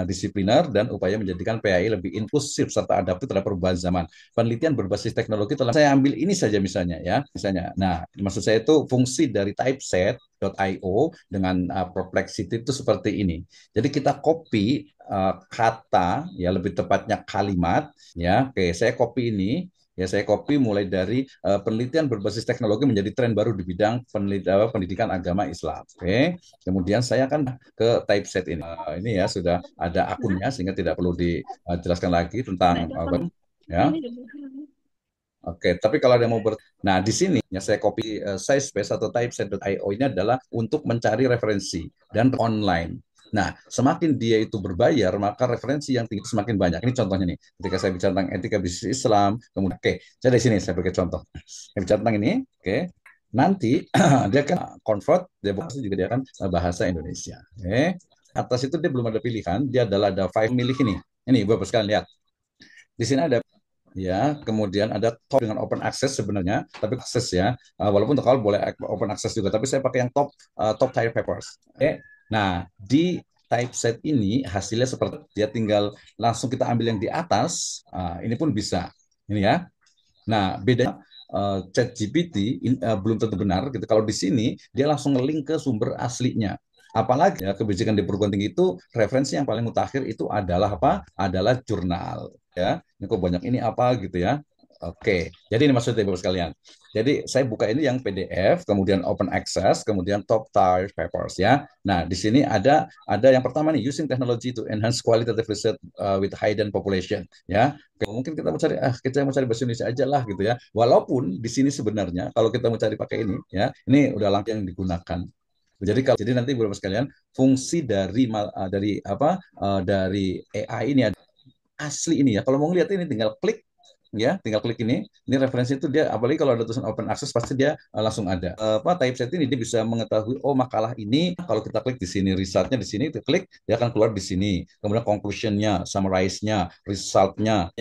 disipliner dan upaya menjadikan PAI lebih inklusif serta adaptif terhadap perubahan zaman. Penelitian berbasis teknologi telah saya ambil ini saja misalnya ya, misalnya. Nah, maksud saya itu fungsi dari typeset.io dengan perplexity itu seperti ini. Jadi kita copy kata ya, lebih tepatnya kalimat ya. Oke, saya copy ini Ya, saya copy mulai dari penelitian berbasis teknologi menjadi tren baru di bidang pendidikan agama Islam. Oke. Kemudian saya akan ke typeset ini. Ini ya sudah ada akunnya sehingga tidak perlu dijelaskan lagi tentang ya. Oke, tapi kalau ada yang mau nah di sini ya saya copy size space atau typeset.io ini adalah untuk mencari referensi dan online. Nah, semakin dia itu berbayar, maka referensi yang tinggi semakin banyak. Ini contohnya nih, ketika saya bicara tentang etika bisnis Islam, kemudian oke, saya dari sini saya pakai contoh. Saya bicara tentang ini, oke. Nanti dia akan convert, dia juga dia akan bahasa Indonesia. Oke. Atas itu dia belum ada pilihan, dia adalah ada file milih ini. Ini Bapak sekalian lihat. Di sini ada ya, kemudian ada top dengan open access sebenarnya, tapi akses ya, walaupun kalau boleh open access juga, tapi saya pakai yang top tier papers. Oke, nah di typeset ini hasilnya seperti dia tinggal langsung kita ambil yang di atas, ini pun bisa, ini ya. Nah bedanya ChatGPT belum tentu benar, gitu. Kalau di sini dia langsung nge-link ke sumber aslinya. Apalagi ya, kebijakan di perguruan tinggi itu referensi yang paling mutakhir itu adalah apa? Adalah jurnal ya. Ini kok banyak ini apa gitu ya. Oke, jadi ini maksudnya Bapak sekalian. Jadi saya buka ini yang PDF, kemudian open access, kemudian top tier papers ya. Nah, di sini ada yang pertama nih, using technology to enhance qualitative research with hidden population ya. Oke, mungkin kita mau cari bahasa Indonesia aja lah gitu ya. Walaupun di sini sebenarnya kalau kita mau cari pakai ini ya, ini udah langsung yang digunakan. Jadi nanti Bapak sekalian, fungsi dari AI ini asli ini ya. Kalau mau lihat ini tinggal klik ya, tinggal klik ini referensi itu dia, apalagi kalau ada tulisan open access pasti dia langsung ada. Typeset ini dia bisa mengetahui makalah ini kalau kita klik di sini, risetnya di sini, kita klik dia akan keluar di sini. Kemudian conclusion-nya, summarize-nya, result-nya,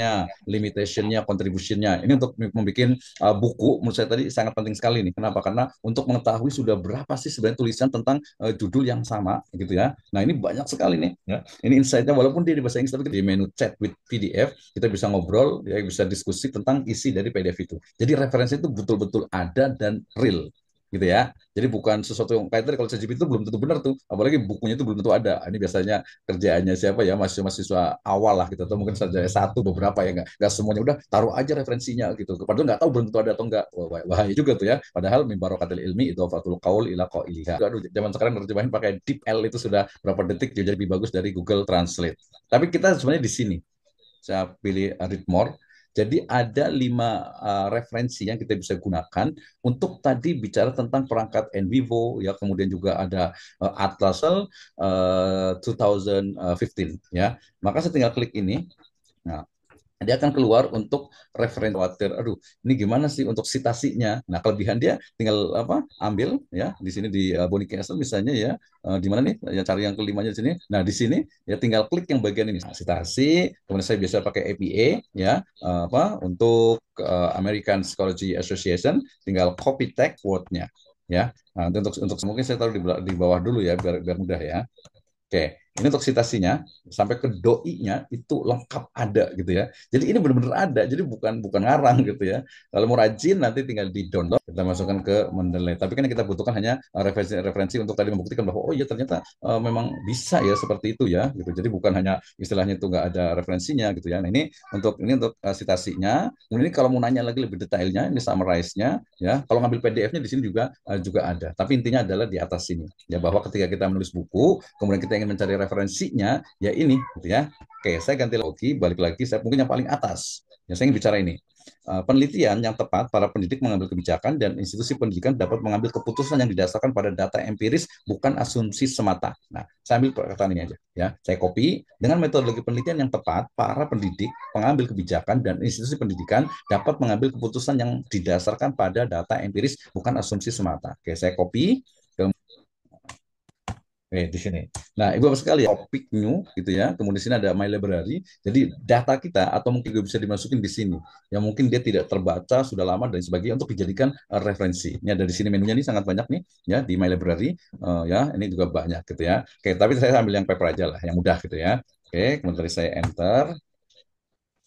limitation-nya, contribution-nya. Ini untuk membuat buku menurut saya tadi sangat penting sekali nih. Kenapa? Karena untuk mengetahui sudah berapa sih sebenarnya tulisan tentang judul yang sama gitu ya. Nah, ini banyak sekali nih ya. Ini insight-nya walaupun dia di bahasa Inggris tapi di menu chat with PDF kita bisa ngobrol ya, bisa diskusi tentang isi dari PDF itu. Jadi referensi itu betul-betul ada dan real gitu ya. Jadi bukan sesuatu yang kayak tadi kalau ChatGPT itu belum tentu benar tuh, apalagi bukunya itu belum tentu ada. Ini biasanya kerjaannya siapa ya, mahasiswa awal lah gitu, atau mungkin saja satu beberapa ya, nggak semuanya udah taruh aja referensinya gitu. Padahal nggak tahu belum tentu ada atau enggak. Bahaya juga tuh ya. Padahal min barokatil ilmi itu fatul qaul ila qailiha. Aduh, zaman sekarang nerjemahin pakai DeepL itu sudah berapa detik jadi lebih bagus dari Google Translate. Tapi kita sebenarnya di sini saya pilih read more. Jadi ada 5 referensi yang kita bisa gunakan untuk tadi bicara tentang perangkat NVivo ya, kemudian juga ada Atlas 2015 ya. Maka saya tinggal klik ini. Nah, dia akan keluar untuk referensi khawatir. Aduh, ini gimana sih untuk citasinya? Nah, kelebihan dia tinggal ambil ya di sini di Bonnie Castle misalnya ya. Di mana nih? Ya cari yang kelimanya di sini. Nah, di sini ya tinggal klik yang bagian ini citasi. Kemudian saya biasa pakai APA ya untuk American Psychology Association, tinggal copy text word-nya ya. Nah, untuk mungkin saya taruh di bawah dulu ya biar mudah ya. Oke, ini untuk citasinya sampai ke doi-nya itu lengkap ada gitu ya. Jadi ini benar-benar ada, jadi bukan ngarang gitu ya. Kalau mau rajin nanti tinggal di-download, kita masukkan ke Mendeley. Tapi kan yang kita butuhkan hanya referensi untuk tadi membuktikan bahwa oh iya ternyata memang bisa ya seperti itu ya gitu. Jadi bukan hanya istilahnya itu nggak ada referensinya gitu ya. Nah, ini untuk citasinya. Kemudian ini kalau mau nanya lagi lebih detailnya, ini summarize-nya ya. Kalau ngambil PDF-nya di sini juga ada. Tapi intinya adalah di atas sini ya, bahwa ketika kita menulis buku, kemudian kita ingin mencari referensinya, ya ini, gitu ya. Oke, saya ganti lagi, balik lagi, saya mungkin yang paling atas. Ya, saya ingin bicara ini. Penelitian yang tepat, para pendidik mengambil kebijakan dan institusi pendidikan dapat mengambil keputusan yang didasarkan pada data empiris, bukan asumsi semata. Nah, saya ambil perkataan ini aja. Ya, saya copy. Dengan metodologi penelitian yang tepat, para pendidik, pengambil kebijakan dan institusi pendidikan dapat mengambil keputusan yang didasarkan pada data empiris, bukan asumsi semata. Oke, saya copy. Di sini. Nah, Ibu Bapak sekalian, topik new gitu ya. Kemudian di sini ada My Library. Jadi data kita atau mungkin juga bisa dimasukin di sini. Yang mungkin dia tidak terbaca sudah lama dan sebagainya untuk dijadikan referensi. Ini ada di sini menunya ini sangat banyak nih ya di My Library. Ya, ini juga banyak gitu ya. Oke, tapi saya ambil yang paper aja lah, yang mudah gitu ya. Oke, kemudian saya enter.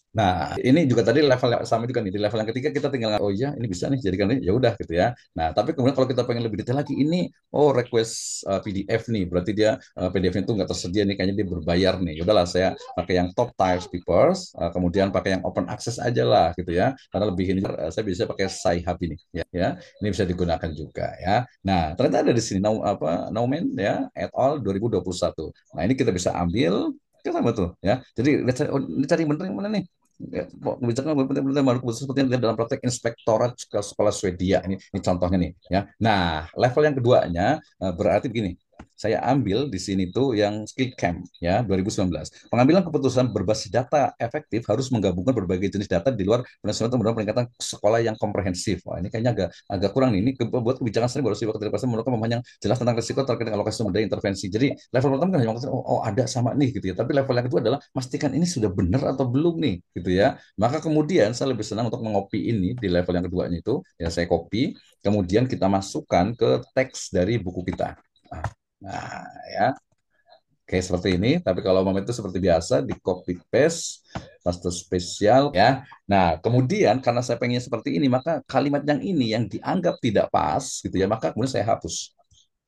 Nah, ini juga tadi level yang sama juga nih. Di level yang ketiga kita tinggal, oh iya, ini bisa nih jadikan ini, ya udah gitu ya. Nah, tapi kemudian kalau kita pengen lebih detail lagi, ini oh request PDF nih, berarti dia PDF itu nggak tersedia nih, kayaknya dia berbayar nih. Ya udahlah, saya pakai yang top types papers, kemudian pakai yang open access aja lah gitu ya. Karena lebih ini, saya bisa pakai Sci-Hub ini, ya. Ini bisa digunakan juga ya. Nah, ternyata ada di sini Nauman ya et al 2021. Nah, ini kita bisa ambil. Kita sama tuh ya. Jadi lihat oh, ini cari bener yang mana nih? Ya, kebijakan pemerintah baru khusus seperti yang dalam praktek inspektorat ke sekolah Swedia ini contohnya nih ya. Nah, level yang keduanya berarti begini. Saya ambil di sini tuh yang skill camp ya 2019. Pengambilan keputusan berbasis data efektif harus menggabungkan berbagai jenis data di luar nasional untuk peningkatan sekolah yang komprehensif. Wah, ini kayaknya agak agak kurang nih. Ini buat kebijakan sendiri baru sih waktu itu memerlukan pemahaman yang jelas tentang risiko terkait dengan alokasi sumber daya intervensi. Jadi level pertama kan hanya ada sama nih gitu ya. Tapi level yang kedua adalah pastikan ini sudah benar atau belum nih gitu ya. Maka kemudian saya lebih senang untuk mengopi ini di level yang keduanya itu ya saya copy, kemudian kita masukkan ke teks dari buku kita. Nah, ya. Oke, seperti ini. Tapi kalau momen itu seperti biasa, di copy paste, paste spesial, ya. Nah, kemudian karena saya pengen seperti ini, maka kalimat yang ini yang dianggap tidak pas, gitu ya, maka kemudian saya hapus.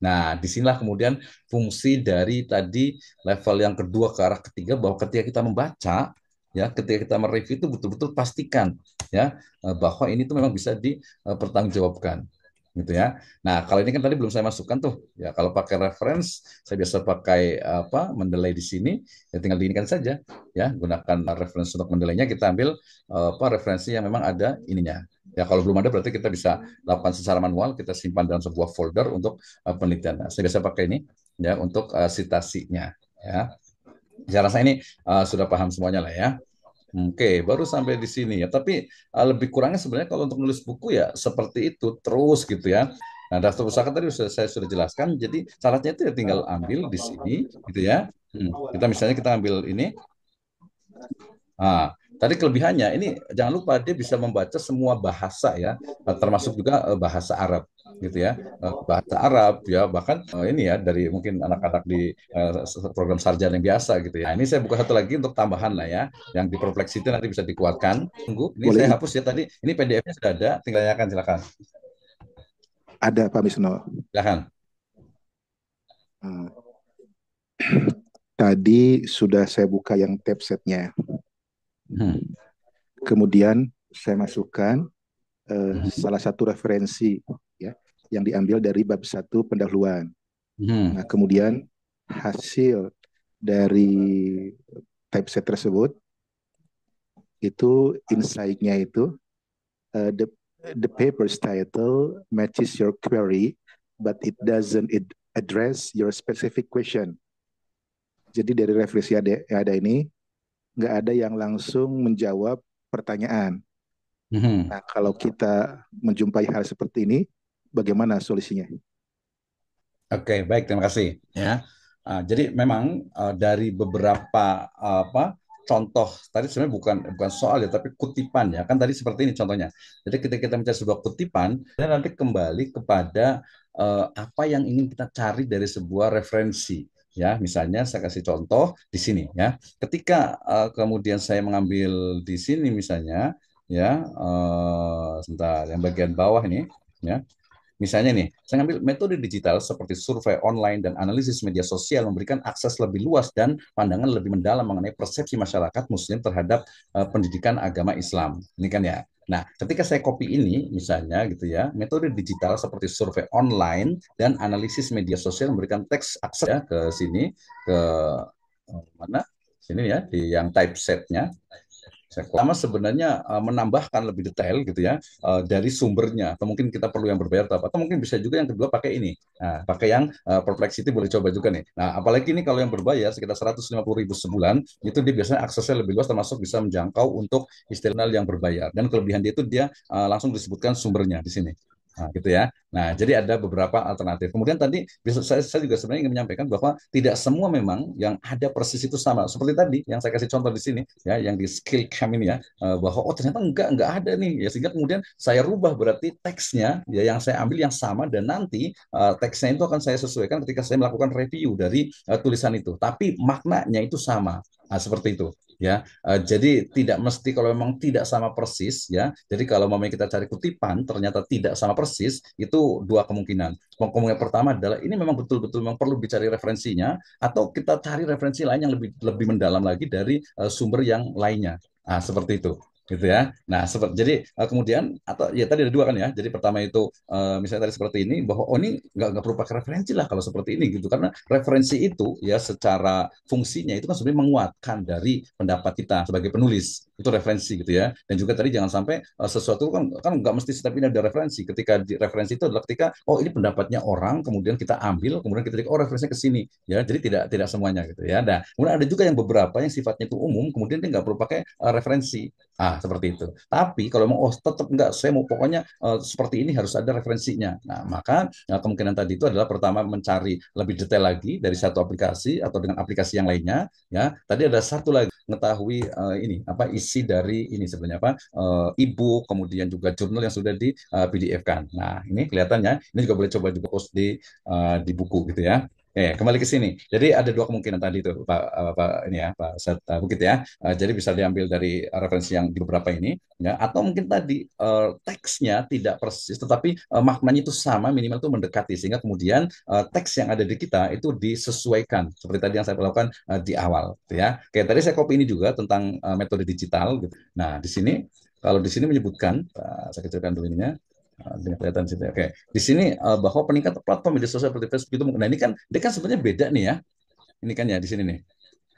Nah, disinilah kemudian fungsi dari tadi level yang kedua ke arah ketiga, bahwa ketika kita membaca, ya, ketika kita mereview itu betul-betul pastikan, ya, bahwa ini tuh memang bisa dipertanggungjawabkan gitu ya. Nah, kalau ini kan tadi belum saya masukkan tuh. Ya, kalau pakai reference, saya biasa pakai apa? Mendelay di sini, ya tinggal diinikan saja ya, gunakan reference untuk mendelaynya, kita ambil apa referensi yang memang ada ininya. Ya, kalau belum ada berarti kita bisa lakukan secara manual, kita simpan dalam sebuah folder untuk penelitian. Nah, saya biasa pakai ini ya untuk citasinya ya. Saya rasa ini sudah paham semuanya lah ya. Oke, baru sampai di sini ya. Tapi lebih kurangnya sebenarnya kalau untuk nulis buku ya seperti itu terus gitu ya. Nah, daftar pusaka tadi saya sudah jelaskan. Jadi syaratnya itu ya tinggal ambil di sini gitu ya. Kita misalnya kita ambil ini. Nah, tadi kelebihannya ini jangan lupa dia bisa membaca semua bahasa ya, termasuk juga bahasa Arab gitu ya. Bahasa Arab ya, bahkan ini ya dari mungkin anak-anak di program sarjana yang biasa gitu ya. Nah, ini saya buka satu lagi untuk tambahan lah ya, yang di Perplexity nanti bisa dikuatkan. Tunggu, ini Boleh. saya hapus ya tadi. Ini PDF-nya sudah ada, tinggal tanyakan silakan. Ada Pak Wisno. Silakan. Tadi sudah saya buka yang tab setnya. Kemudian saya masukkan salah satu referensi ya yang diambil dari bab 1 pendahuluan. Nah, kemudian hasil dari typeset tersebut itu insight-nya itu the paper's title matches your query but it doesn't address your specific question. Jadi dari referensi yang ada ini nggak ada yang langsung menjawab pertanyaan. Nah, kalau kita menjumpai hal seperti ini, bagaimana solusinya? Oke, baik, terima kasih. Ya, jadi memang dari beberapa contoh tadi sebenarnya bukan soal ya, tapi kutipan ya. Kan tadi seperti ini contohnya. Jadi ketika kita mencari sebuah kutipan, dan nanti kembali kepada apa yang ingin kita cari dari sebuah referensi. Ya, misalnya saya kasih contoh di sini ya. Ketika kemudian saya mengambil di sini misalnya ya, sebentar yang bagian bawah ini ya. Misalnya nih, saya ambil metode digital seperti survei online dan analisis media sosial memberikan akses lebih luas dan pandangan lebih mendalam mengenai persepsi masyarakat Muslim terhadap pendidikan agama Islam. Ini kan ya. Nah, ketika saya copy ini, misalnya gitu ya, metode digital seperti survei online dan analisis media sosial memberikan teks akses ya, ke sini, ke mana? Sini ya, di yang typesetnya. Pertama sebenarnya menambahkan lebih detail gitu ya dari sumbernya, atau mungkin kita perlu yang berbayar atau mungkin bisa juga yang kedua pakai ini. Nah, pakai yang Perplexity boleh coba juga nih. Nah, apalagi ini kalau yang berbayar sekitar 150.000 sebulan, itu dia biasanya aksesnya lebih luas, termasuk bisa menjangkau untuk istilah yang berbayar. Dan kelebihan dia itu dia langsung disebutkan sumbernya di sini. Nah, gitu ya. Nah, jadi ada beberapa alternatif. Kemudian tadi saya juga sebenarnya ingin menyampaikan bahwa tidak semua memang yang ada persis itu sama. Seperti tadi yang saya kasih contoh di sini, ya, yang di skill cam ini ya, bahwa oh ternyata enggak ada nih. Ya, sehingga kemudian saya rubah berarti teksnya ya yang saya ambil yang sama, dan nanti teksnya itu akan saya sesuaikan ketika saya melakukan review dari tulisan itu. Tapi maknanya itu sama. Seperti itu. Ya, jadi tidak mesti kalau memang tidak sama persis ya. Jadi kalau memang kita cari kutipan ternyata tidak sama persis, itu dua kemungkinan. Kemungkinan pertama adalah ini memang betul-betul memang perlu dicari referensinya, atau kita cari referensi lain yang lebih lebih mendalam lagi dari sumber yang lainnya. Seperti itu. Gitu ya. Nah, jadi kemudian atau ya tadi ada dua kan ya. Jadi pertama itu misalnya tadi seperti ini bahwa oh ini nggak perlu pakai referensi lah kalau seperti ini gitu, karena referensi itu ya secara fungsinya itu kan sebenarnya menguatkan dari pendapat kita sebagai penulis, itu referensi gitu ya. Dan juga tadi jangan sampai sesuatu kan kan nggak mesti setiap ini ada referensi. Ketika referensi itu adalah ketika oh ini pendapatnya orang, kemudian kita ambil, kemudian kita oh referensinya ke sini ya. Jadi tidak semuanya gitu ya. Nah, kemudian ada juga yang beberapa yang sifatnya itu umum, kemudian dia nggak perlu pakai referensi. Seperti itu. Tapi kalau mau tetap enggak, saya mau pokoknya seperti ini harus ada referensinya. Nah, maka kemungkinan tadi itu adalah pertama mencari lebih detail lagi dari satu aplikasi atau dengan aplikasi yang lainnya. Ya, tadi ada satu lagi mengetahui ini apa isi dari ini sebenarnya apa e-book, kemudian juga jurnal yang sudah di PDF-kan. Nah, ini kelihatannya ini juga boleh coba juga post di buku gitu ya. Kembali ke sini. Jadi ada dua kemungkinan tadi itu Pak ini ya Pak Bukit ya. Jadi bisa diambil dari referensi yang di beberapa ini, ya, atau mungkin tadi teksnya tidak persis, tetapi maknanya itu sama, minimal itu mendekati, sehingga kemudian teks yang ada di kita itu disesuaikan seperti tadi yang saya lakukan di awal, gitu ya. Kayak tadi saya copy ini juga tentang metode digital. Gitu. Nah, di sini kalau di sini menyebutkan, saya kecilkan dulu ininya. Kelihatan situ. Oke, di sini bahwa peningkatan platform media sosial seperti Facebook itu, nah ini kan dia kan sebenarnya beda nih ya. Ini kan ya di sini nih.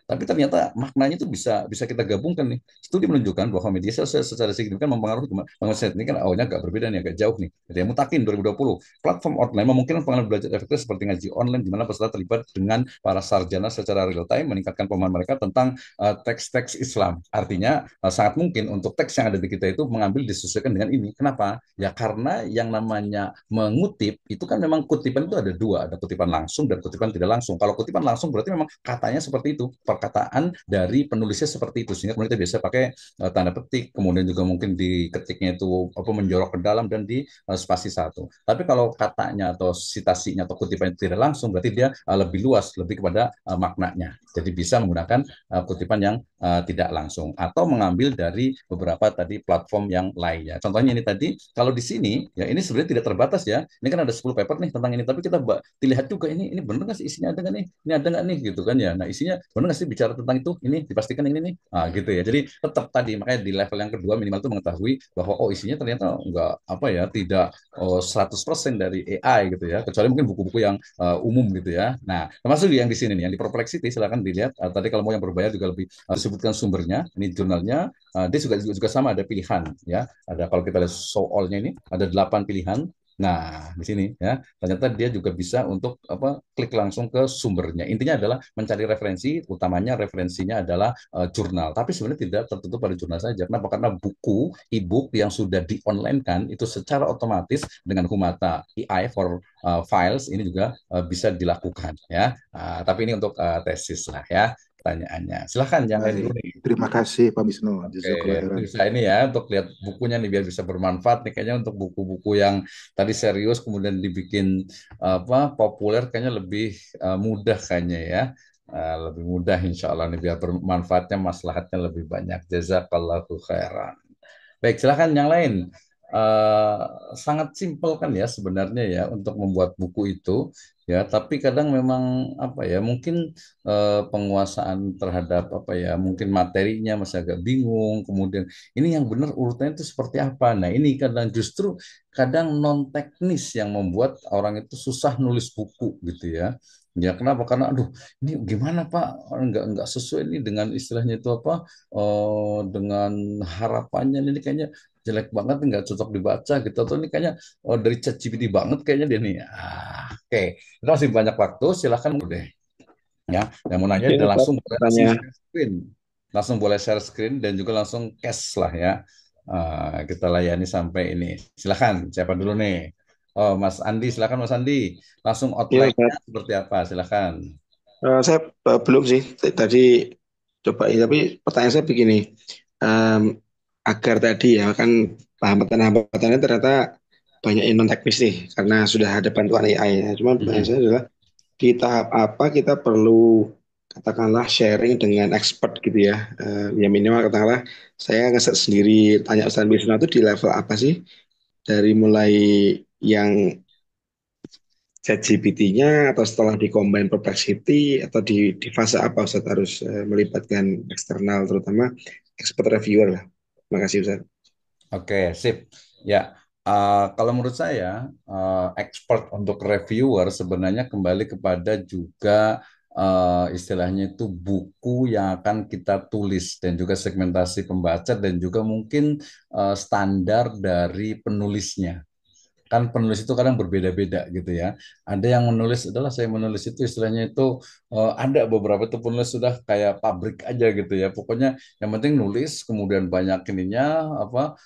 Tapi ternyata maknanya itu bisa bisa kita gabungkan nih. Studi menunjukkan bahwa media sosial secara signifikan mempengaruhi mindset. Ini kan awalnya agak berbeda nih, agak jauh nih. Jadi yang Mutakin 2020, platform online memungkinkan pengalaman belajar efektif seperti ngaji online, di mana peserta terlibat dengan para sarjana secara real time, meningkatkan pemahaman mereka tentang teks-teks Islam. Artinya sangat mungkin untuk teks yang ada di kita itu mengambil disesuaikan dengan ini. Kenapa? Ya karena yang namanya mengutip itu kan memang kutipan itu ada dua, ada kutipan langsung dan kutipan tidak langsung. Kalau kutipan langsung berarti memang katanya seperti itu, perkataan dari penulisnya seperti itu, sehingga kemudian kita biasa pakai tanda petik, kemudian juga mungkin di ketiknya itu apa menjorok ke dalam dan di spasi satu. Tapi kalau katanya atau citasinya atau kutipan tidak langsung, berarti dia lebih luas, lebih kepada maknanya. Jadi bisa menggunakan kutipan yang tidak langsung atau mengambil dari beberapa tadi platform yang lainnya. Contohnya ini tadi, kalau di sini ya ini sebenarnya tidak terbatas ya. Ini kan ada 10 paper nih tentang ini, tapi kita lihat juga ini benar nggak sih isinya, ada nggak nih? Ini ada nggak nih gitu kan ya. Nah, isinya benar nggak sih bicara tentang itu? Ini dipastikan ini nih. Gitu ya. Jadi tetap tadi makanya di level yang kedua minimal itu mengetahui bahwa oh isinya ternyata nggak apa ya, tidak 100% dari AI gitu ya. Kecuali mungkin buku-buku yang umum gitu ya. Nah, termasuk yang di sini nih, yang di Perplexity silakan dilihat. Tadi kalau mau yang berbayar juga lebih disebutkan sumbernya. Ini jurnalnya. Dia juga sama ada pilihan ya. Ada kalau kita lihat show all-nya ini ada 8 pilihan. Nah, di sini ya, ternyata dia juga bisa untuk apa klik langsung ke sumbernya. Intinya adalah mencari referensi, utamanya referensinya adalah jurnal. Tapi sebenarnya tidak tertutup pada jurnal saja. Kenapa? Karena buku, e-book yang sudah di-online-kan itu secara otomatis dengan Humata AI for Files ini juga bisa dilakukan ya. Tapi ini untuk tesis lah ya. Pertanyaannya. Silahkan yang lain dulu nih. Terima kasih Pak Wisnu. Bisa ini ya untuk lihat bukunya nih biar bisa bermanfaat nih, kayaknya untuk buku-buku yang tadi serius kemudian dibikin apa populer kayaknya lebih mudah kayaknya ya. Lebih mudah insya Allah nih biar bermanfaatnya, maslahatnya lebih banyak. Jazakallahu khairan. Baik, silahkan yang lain. Sangat simpel kan ya sebenarnya ya untuk membuat buku itu ya, tapi kadang memang apa ya mungkin penguasaan terhadap apa ya mungkin materinya masih agak bingung, kemudian ini yang benar urutannya itu seperti apa. Nah ini kadang justru kadang non teknis yang membuat orang itu susah nulis buku gitu ya. Ya kenapa? Karena aduh ini gimana Pak, nggak sesuai ini dengan istilahnya itu apa dengan harapannya, ini kayaknya jelek banget, nggak cocok dibaca gitu, atau ini kayaknya dari ChatGPT banget kayaknya dia nih. Oke. Kita masih banyak waktu, silahkan deh. Ya, yang mau nanya udah langsung share screen, langsung boleh share screen dan juga langsung cash lah ya. Kita layani sampai ini. Silahkan, siapa dulu nih? Oh, Mas Andi, silahkan Mas Andi. Langsung outline-nya seperti apa? Silahkan. Saya belum sih tadi coba, tapi pertanyaan saya begini. Agar tadi ya kan hambatan-hambatannya ternyata banyak yang non teknis nih karena sudah ada bantuan AI ya. Cuman pertanyaan saya adalah di tahap apa kita perlu katakanlah sharing dengan expert gitu ya. Ya minimal katakanlah saya ngeset sendiri, tanya Ustaz Bisma itu di level apa sih? Dari mulai yang ChatGPT-nya atau setelah di-combine Perplexity atau di fase apa Ustaz harus melibatkan eksternal terutama expert reviewer lah. Terima kasih Ustaz. Oke, sip. Ya, kalau menurut saya, expert untuk reviewer sebenarnya kembali kepada juga istilahnya itu buku yang akan kita tulis dan juga segmentasi pembaca dan juga mungkin standar dari penulisnya. Kan penulis itu kadang berbeda-beda gitu ya. Ada yang menulis adalah saya menulis itu istilahnya itu ada beberapa itu penulis sudah kayak pabrik aja gitu ya. Pokoknya yang penting nulis kemudian banyak ininya apa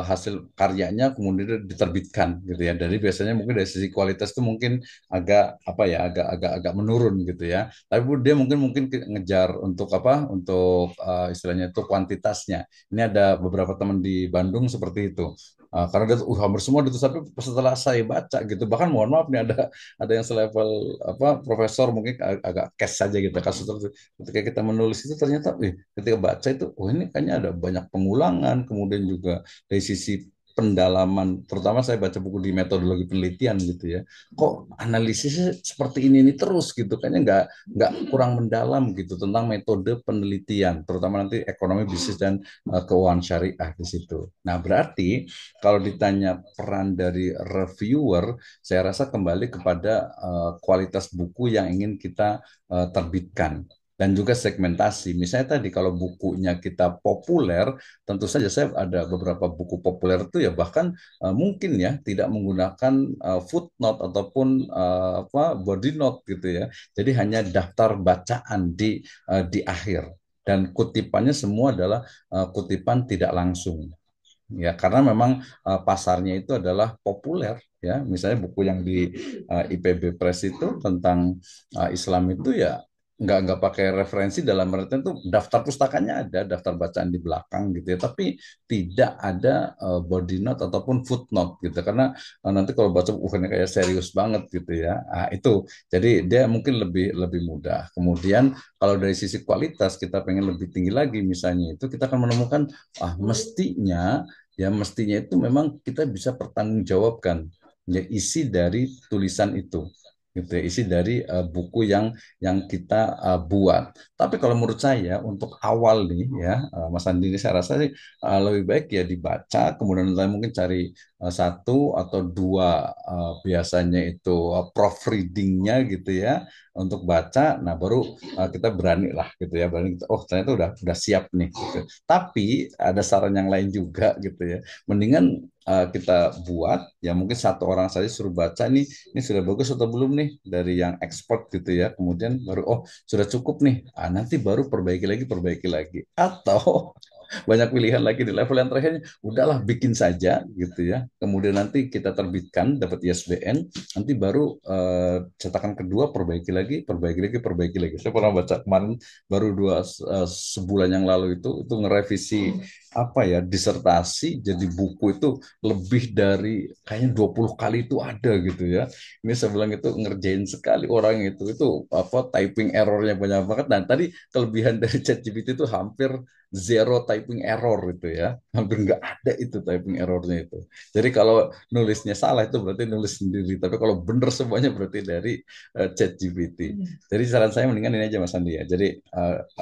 hasil karyanya kemudian diterbitkan gitu ya. Dari biasanya mungkin dari sisi kualitas itu mungkin agak apa ya agak menurun gitu ya. Tapi dia mungkin ngejar untuk apa untuk istilahnya itu kuantitasnya. Ini ada beberapa teman di Bandung seperti itu. Karena dia hampir semua itu tapi setelah saya baca gitu bahkan mohon maaf nih ada yang selevel apa profesor mungkin agak cash saja gitu kasus tertentu. Ketika kita menulis itu ternyata ketika baca itu oh ini kayaknya ada banyak pengulangan kemudian juga dari sisi pendalaman terutama saya baca buku di metodologi penelitian gitu ya kok analisisnya seperti ini terus gitu kayaknya nggak kurang mendalam gitu tentang metode penelitian terutama nanti ekonomi bisnis dan keuangan syariah di situ. Nah berarti kalau ditanya peran dari reviewer, saya rasa kembali kepada kualitas buku yang ingin kita terbitkan dan juga segmentasi. Misalnya tadi kalau bukunya kita populer, tentu saja saya ada beberapa buku populer itu ya bahkan mungkin ya tidak menggunakan footnote ataupun apa body note gitu ya. Jadi hanya daftar bacaan di akhir dan kutipannya semua adalah kutipan tidak langsung. Ya, karena memang pasarnya itu adalah populer ya. Misalnya buku yang di IPB Press itu tentang Islam itu ya nggak pakai referensi dalam artian itu daftar pustakanya ada, daftar bacaan di belakang gitu ya. Tapi tidak ada body note ataupun footnote gitu. Karena nanti kalau baca bukunya kayak serius banget gitu ya. Itu jadi dia mungkin lebih lebih mudah. Kemudian kalau dari sisi kualitas kita pengen lebih tinggi lagi misalnya itu kita akan menemukan mestinya ya mestinya itu memang kita bisa pertanggungjawabkan ya isi dari tulisan itu gitu ya, isi dari buku yang kita buat. Tapi kalau menurut saya untuk awal nih ya Mas Andi ini saya rasa sih lebih baik ya dibaca kemudian saya mungkin cari satu atau dua biasanya itu proofreadingnya gitu ya untuk baca. Nah baru kita berani lah gitu ya berani oh ternyata udah siap nih gitu. Tapi ada saran yang lain juga gitu ya. Mendingan kita buat ya mungkin satu orang saja suruh baca nih ini sudah bagus atau belum nih dari yang ekspor gitu ya. Kemudian baru oh sudah cukup nih. Nanti baru perbaiki lagi. Atau banyak pilihan lagi di level yang terakhirnya udahlah bikin saja gitu ya kemudian nanti kita terbitkan dapat ISBN nanti baru cetakan kedua perbaiki lagi saya pernah baca kemarin baru sebulan yang lalu itu ngerevisi apa ya disertasi jadi buku itu lebih dari kayaknya 20 kali itu ada gitu ya ini saya bilang itu ngerjain sekali orang itu apa typing errornya banyak banget nah tadi kelebihan dari ChatGPT itu hampir zero typing error itu ya hampir nggak ada itu typing errornya itu jadi kalau nulisnya salah itu berarti nulis sendiri tapi kalau bener semuanya berarti dari ChatGPT jadi saran saya mendingan ini aja Mas Andi ya jadi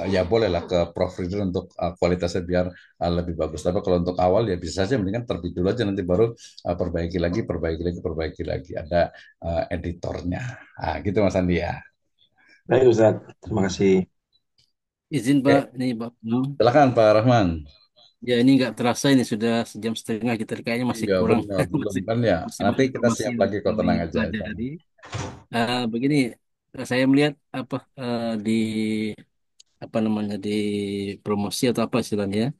ya bolehlah ke proofreader untuk kualitasnya biar lebih bagus tapi kalau untuk awal ya bisa saja mendingan terbit dulu aja nanti baru perbaiki lagi ada editornya gitu Mas Andi ya. Baik Ustaz, terima kasih. Izin Pak, Oke, nih Pak. silakan Pak Rahman. Ya ini nggak terasa ini sudah sejam setengah kita kayaknya masih Iya kurang benar belum masih kan ya. masih Nanti banyak kita informasi siap yang lagi kok kami tenang aja. pelajari. Begini, saya melihat apa di apa namanya di promosi atau apa istilahnya.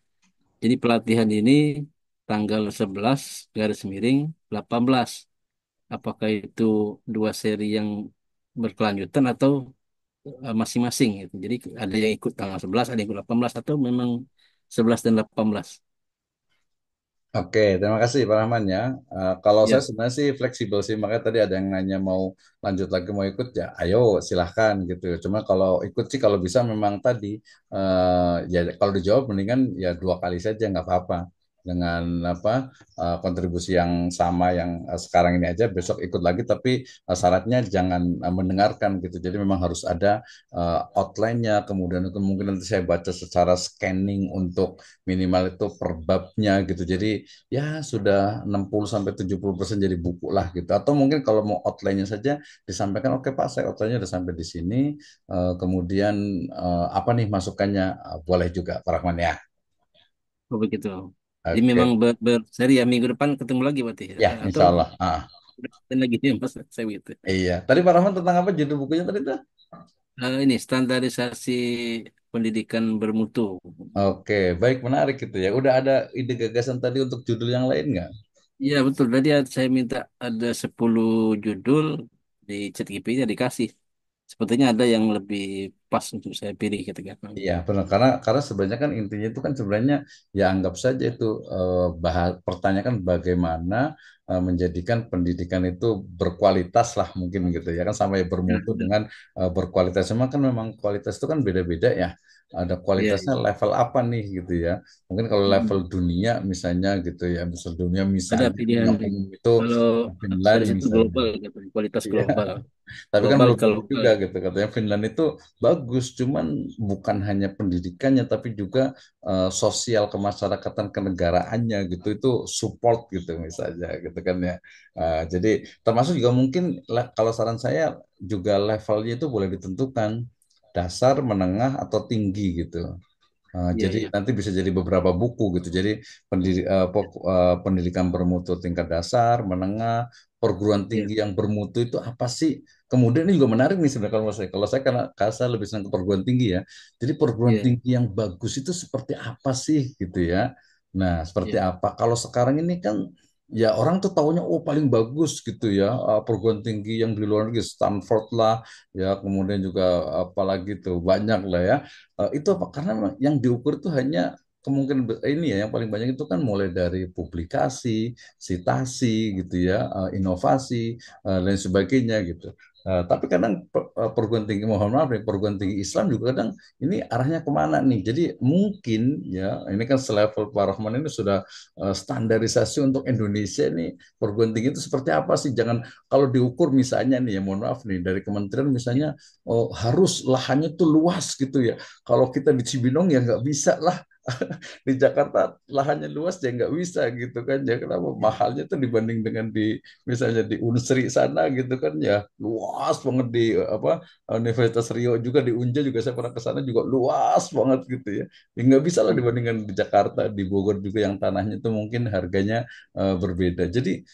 Jadi pelatihan ini tanggal 11 garis miring 18. Apakah itu dua seri yang berkelanjutan atau masing-masing gitu. Jadi ada yang ikut tanggal 11, ada yang ikut 18 atau memang 11 dan 18. Oke, terima kasih Pak Rahman ya. Kalau saya Ya, sebenarnya sih fleksibel sih, makanya tadi ada yang nanya mau lanjut lagi mau ikut ya, ayo silahkan gitu. Cuma kalau ikut sih kalau bisa memang tadi ya kalau dijawab mendingan ya 2 kali saja nggak apa-apa dengan apa kontribusi yang sama yang sekarang ini aja besok ikut lagi tapi syaratnya jangan mendengarkan gitu. Jadi memang harus ada outline-nya, kemudian itu mungkin nanti saya baca secara scanning untuk minimal itu per babnya gitu. Jadi ya sudah 60 sampai 70% jadi buku lah gitu. Atau mungkin kalau mau outline-nya saja disampaikan, oke Pak, saya outline-nya udah sampai di sini. Kemudian apa nih masukannya? Boleh juga Pak Rahman ya. oh begitu. Jadi memang Oke. berseri ya, minggu depan ketemu lagi berarti. Ya, Atau insya Allah. dan lagi nih Mas, saya begitu. Iya. Tadi Pak Rahman tentang apa judul bukunya tadi tuh? Ini standarisasi pendidikan bermutu. Oke, baik menarik gitu ya. Udah ada ide gagasan tadi untuk judul yang lain nggak? Iya betul. Tadi saya minta ada 10 judul di ChatGPT dikasih. Sepertinya ada yang lebih pas untuk saya pilih ketika. Iya, benar. Karena sebenarnya kan intinya itu kan sebenarnya ya anggap saja itu bahas pertanyakan bagaimana menjadikan pendidikan itu berkualitas lah mungkin gitu ya kan sampai Ya, bermutu benar. dengan berkualitas. Cuma kan memang kualitas itu kan beda-beda ya. Ada Iya, kualitasnya iya. level apa nih gitu ya. Mungkin kalau level Mm-mm. dunia misalnya gitu ya, misal dunia Ada misalnya nih pilihan yang umum itu kalau Finland dari situ misalnya. global gitu, kualitas Iya. global, Tapi kan global belum ke tentu lokal. juga gitu katanya Finland itu bagus, cuman bukan hanya pendidikannya tapi juga sosial kemasyarakatan kenegaraannya gitu itu support gitu misalnya gitu kan ya. Jadi termasuk juga mungkin kalau saran saya juga levelnya itu boleh ditentukan dasar, menengah atau tinggi gitu. Iya, Jadi iya, nanti bisa jadi beberapa buku gitu. Jadi pendidikan bermutu tingkat dasar, menengah, perguruan iya, tinggi yang bermutu itu apa sih? Kemudian ini juga menarik nih sebenarnya kalau saya. Kalau saya karena saya lebih senang ke perguruan tinggi ya. Jadi perguruan iya, tinggi yang bagus itu seperti apa sih gitu ya? Nah, seperti iya, apa? Kalau sekarang ini kan ya orang tuh taunya oh paling bagus gitu ya perguruan tinggi yang di luar negeri Stanford lah ya kemudian juga apalagi tuh banyak lah ya. Itu apa? Karena memang yang diukur itu hanya kemungkinan ini ya yang paling banyak itu kan mulai dari publikasi, sitasi gitu ya, inovasi dan sebagainya gitu. Tapi kadang perguruan tinggi mohon maaf nih, perguruan tinggi Islam juga kadang ini arahnya kemana nih? Jadi mungkin ya ini kan selevel Pak Rahman ini sudah standarisasi untuk Indonesia nih perguruan tinggi itu seperti apa sih? Jangan kalau diukur misalnya nih ya mohon maaf nih dari kementerian misalnya oh, harus lahannya tuh luas gitu ya. Kalau kita di Cibinong ya nggak bisa lah. Di Jakarta lahannya luas ya nggak bisa gitu kan ya. Kenapa iya, mahalnya tuh dibanding dengan di misalnya di Unsri sana gitu kan ya luas banget di apa Universitas Riau juga di Unja juga saya pernah ke sana juga luas banget gitu ya. Ya nggak bisa lah iya. dibandingkan di Jakarta, di Bogor juga yang tanahnya itu mungkin harganya berbeda. Jadi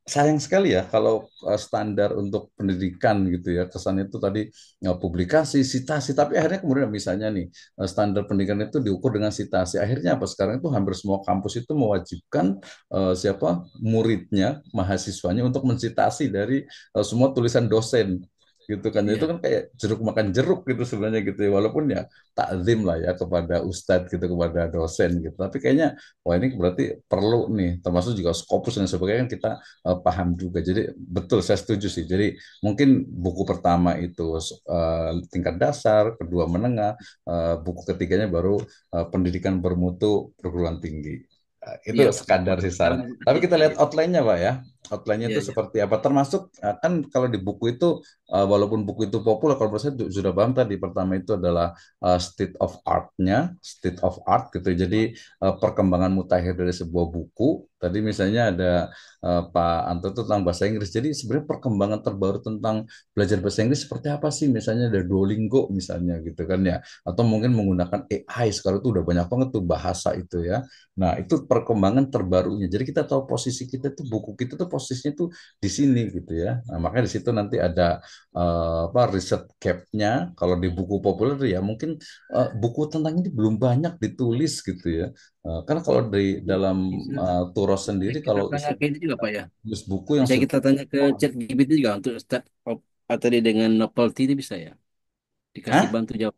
sayang sekali ya kalau standar untuk pendidikan gitu ya kesannya itu tadi publikasi, sitasi, tapi akhirnya kemudian misalnya nih standar pendidikan itu diukur dengan sitasi. Akhirnya apa sekarang itu hampir semua kampus itu mewajibkan siapa muridnya, mahasiswanya untuk mensitasi dari semua tulisan dosen gitu kan. Itu Iya. kan kayak jeruk makan jeruk gitu sebenarnya gitu ya. Walaupun ya takzim lah ya kepada ustadz gitu kepada dosen gitu. Tapi kayaknya wah ini berarti perlu nih termasuk juga Scopus dan sebagainya kan kita paham juga. Jadi betul saya setuju sih. Jadi mungkin buku pertama itu tingkat dasar, kedua menengah, buku ketiganya baru pendidikan bermutu perguruan tinggi. Itu Iya, betul. sekadar sih saran. Sekarang Tapi kita lihat iya, outline-nya Pak ya. Outline-nya iya, itu iya, seperti apa? Termasuk kan kalau di buku itu walaupun buku itu populer, kalau menurut saya sudah paham tadi pertama itu adalah state of art-nya, state of art gitu. Jadi perkembangan mutakhir dari sebuah buku. Tadi misalnya ada Pak Anto itu tentang bahasa Inggris. Jadi sebenarnya perkembangan terbaru tentang belajar bahasa Inggris seperti apa sih? Misalnya ada Duolingo misalnya gitu kan ya. Atau mungkin menggunakan AI sekarang itu udah banyak banget tuh bahasa itu ya. Nah itu perkembangan terbarunya. Jadi kita tahu posisi kita tuh buku kita tuh posisinya tuh di sini gitu ya. Nah, makanya di situ nanti ada apa riset gap-nya. Kalau di buku populer ya mungkin buku tentang ini belum banyak ditulis gitu ya. Karena kalau di iya. dalam Bisa, Turos sendiri kita kalau tanya ke ini juga Pak ya. tulis buku yang Bisa sudah kita tanya ke ChatGPT juga untuk start tadi dengan novelty ini bisa ya. Dikasih Hah? bantu jawab.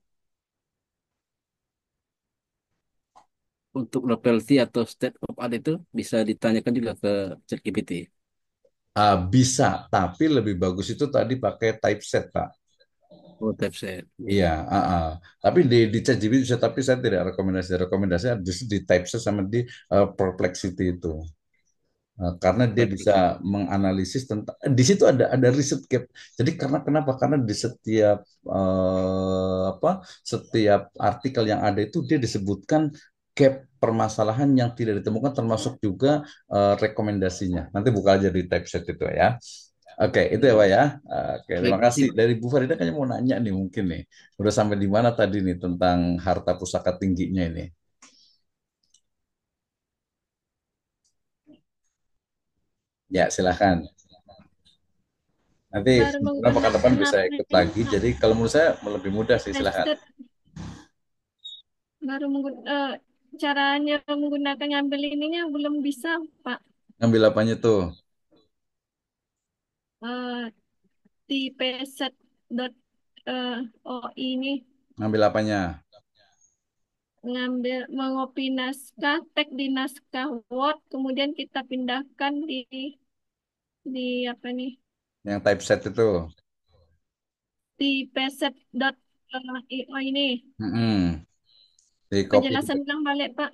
untuk novelty atau state of art itu bisa ditanyakan juga ke ChatGPT. Bisa, tapi lebih bagus itu tadi pakai typeset, Pak. Oh, typeset. Iya, tapi di ChatGPT bisa, tapi saya tidak rekomendasinya justru di typeset sama di Perplexity itu. Karena dia bisa menganalisis tentang di situ ada riset gap. Jadi karena kenapa? Karena di setiap setiap artikel yang ada itu dia disebutkan gap permasalahan yang tidak ditemukan termasuk juga rekomendasinya. Nanti buka aja di typeset itu ya. Oke, itu ya Pak ya. Oke, Baik, terima nanti kasih. Dari Bu Farida kayaknya mau nanya nih mungkin nih. Udah sampai di mana tadi nih tentang harta pusaka tingginya ini? Ya, silahkan. Nanti Baru kebetulan pekan depan menggunakan bisa apa ikut ini, lagi. Pak? Jadi kalau menurut saya lebih mudah sih, silahkan. Headset. Baru caranya menggunakan ngambil ininya belum bisa, Pak. Ngambil apanya tuh? Eh, di pset.oi ini Ngambil apanya? mengopi naskah, teks di naskah Word, kemudian kita pindahkan di apa nih? Yang typeset itu. Di pset.io ini. Mm-mm. Di copy, Penjelasan ulang balik, Pak.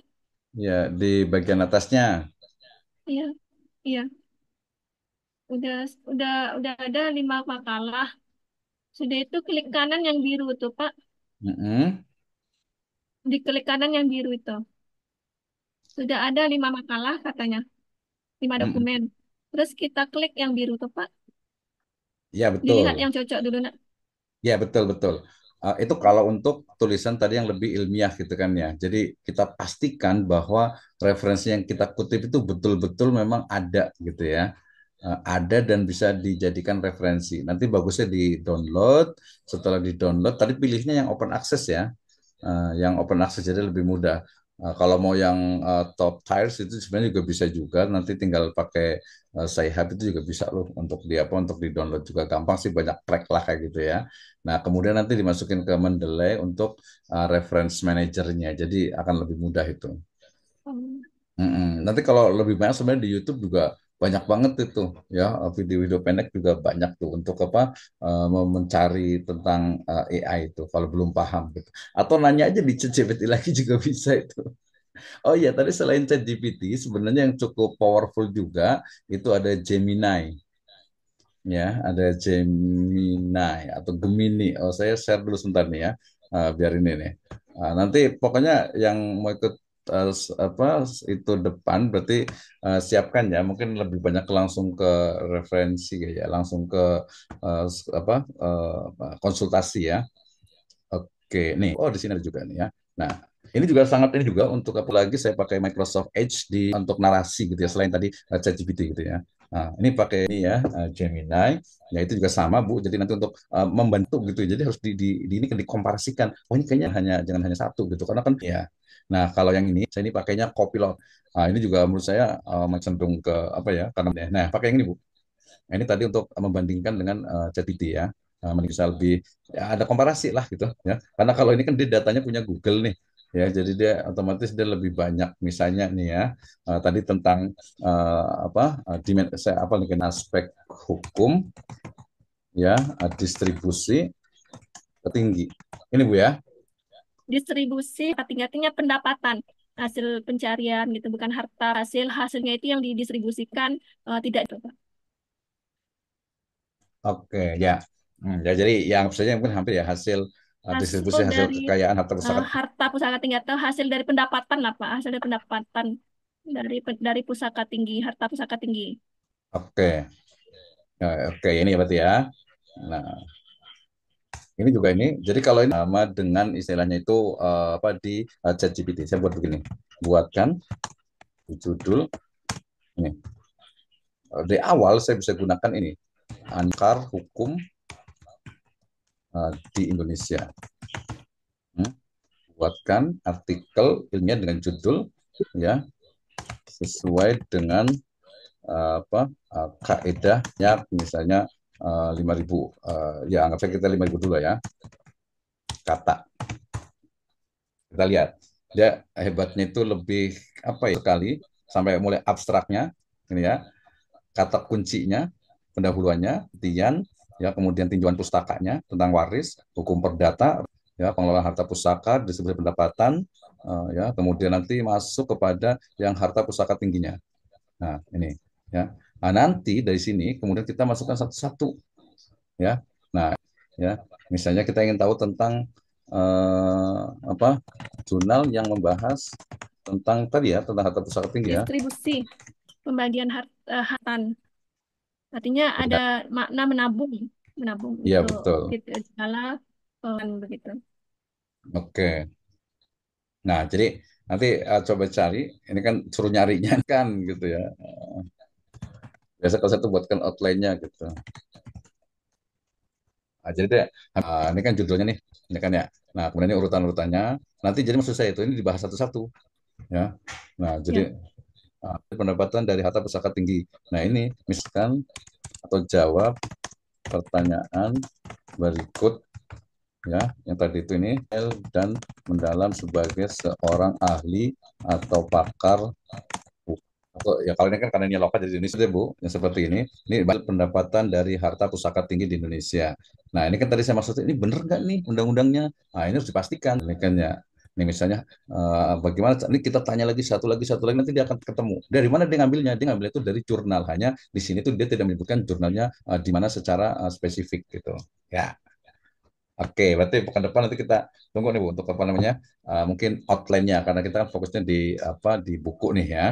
ya di bagian atasnya. Iya, iya. Udah udah ada 5 makalah. Sudah itu klik kanan yang biru tuh, Pak. Mm-mm. Di klik kanan yang biru itu. Sudah ada 5 makalah katanya, 5 dokumen. Mm-mm. Terus kita klik yang biru tuh, Pak. Ya Dilihat betul. yang cocok dulu, Nak. Ya betul betul. Itu kalau untuk tulisan tadi yang lebih ilmiah gitu kan ya. Jadi kita pastikan bahwa referensi yang kita kutip itu betul-betul memang ada gitu ya. Ada dan bisa dijadikan referensi. Nanti bagusnya di-download. Setelah di-download, tadi pilihnya yang open access ya. Yang open access jadi lebih mudah. Kalau mau yang top tiers itu sebenarnya juga bisa juga. Nanti tinggal pakai Sci-Hub itu juga bisa loh untuk di apa untuk di-download juga gampang sih, banyak track lah kayak gitu ya. Nah, kemudian nanti dimasukin ke Mendeley untuk reference manajernya. Jadi akan lebih mudah itu. Hmm. Nanti kalau lebih banyak sebenarnya di YouTube juga banyak banget itu ya, video-video pendek juga banyak tuh untuk apa mencari tentang AI itu kalau belum paham gitu. Atau nanya aja di ChatGPT lagi juga bisa itu. Oh iya, tadi selain ChatGPT sebenarnya yang cukup powerful juga itu ada Gemini ya, ada Gemini atau Gemini. Oh, saya share dulu sebentar nih ya, biar ini nih. Nanti pokoknya yang mau ikut apa itu depan berarti siapkan ya, mungkin lebih banyak langsung ke referensi ya, langsung ke apa konsultasi ya. Oke, nih. Oh, di sini ada juga nih ya. Nah, ini juga sangat ini juga untuk apa lagi saya pakai Microsoft Edge di untuk narasi gitu ya, selain tadi ChatGPT gitu ya. Nah, ini pakai ini ya Gemini. Ya itu juga sama Bu. Jadi nanti untuk membantu gitu. Jadi harus di ini kan dikomparasikan. Oh, ini kayaknya jangan hanya satu gitu. Karena kan ya. Nah, kalau yang ini saya ini pakainya Copilot. Nah, ini juga menurut saya cenderung ke apa ya? Karena nah, pakai yang ini Bu. Nah, ini tadi untuk membandingkan dengan ChatGPT ya. Bisa lebih ya ada komparasi lah gitu ya. Karena kalau ini kan dia datanya punya Google nih ya, jadi dia otomatis dia lebih banyak misalnya nih ya tadi tentang apa saya apa nih aspek hukum ya distribusi tertinggi. Ini Bu ya. Distribusi tingkatnya pendapatan hasil pencarian gitu, bukan harta. Hasilnya itu yang didistribusikan, tidak itu, Pak. Oke ya. Ya jadi yang saja mungkin hampir ya hasil distribusi Hasil hasil dari kekayaan harta pusaka. harta pusaka tinggi atau hasil dari pendapatan lah, Pak. Hasil dari pendapatan dari pusaka tinggi, harta pusaka tinggi. Oke. Ya, oke ini ya berarti ya. Nah, ini juga ini. Jadi kalau ini sama dengan istilahnya itu apa di ChatGPT. Saya buat begini. Buatkan judul ini. Di awal saya bisa gunakan ini. Angkar hukum di Indonesia. Buatkan artikel ilmiah dengan judul ya sesuai dengan apa kaedahnya misalnya 5.000 ya anggap saja kita 5.000 dulu ya kata. Kita lihat. Dia hebatnya itu lebih apa ya sekali sampai mulai abstraknya ini ya, kata kuncinya, pendahuluannya, Tian, ya kemudian tinjauan pustakanya tentang waris, hukum perdata, ya pengelolaan harta pusaka, distribusi pendapatan, ya kemudian nanti masuk kepada yang harta pusaka tingginya. Nah ini ya. Nah, nanti dari sini kemudian kita masukkan satu-satu ya. Nah ya misalnya kita ingin tahu tentang apa jurnal yang membahas tentang tadi ya tentang harta pusaka tinggi ya. Distribusi, pembagian hartan. Artinya ada Ya, makna menabung, menabung iya untuk betul. segala begitu. Oke. Nah, jadi nanti coba cari, ini kan suruh nyarinya kan gitu ya. Biasa kalau saya tuh buatkan outline-nya gitu. Nah, jadi deh, ini kan judulnya nih, ini kan ya. Nah, kemudian ini urutan-urutannya. Nanti jadi maksud saya itu ini dibahas satu-satu ya. Nah, jadi Ya, pendapatan dari harta pusaka tinggi. Nah, ini misalkan atau jawab pertanyaan berikut ya yang tadi itu ini dan mendalam sebagai seorang ahli atau pakar atau ya kalau ini kan karena ini lokal dari Indonesia deh Bu yang seperti ini pendapatan dari harta pusaka tinggi di Indonesia. Nah ini kan tadi saya maksudnya ini bener nggak nih undang-undangnya. Nah ini harus dipastikan ini kan ya. Ini misalnya bagaimana ini kita tanya lagi satu lagi nanti dia akan ketemu dari mana dia ngambilnya itu dari jurnal, hanya di sini tuh dia tidak menyebutkan jurnalnya di mana secara spesifik gitu ya. Oke, berarti pekan depan nanti kita tunggu nih Bu untuk apa namanya mungkin outline-nya karena kita kan fokusnya di apa di buku nih ya.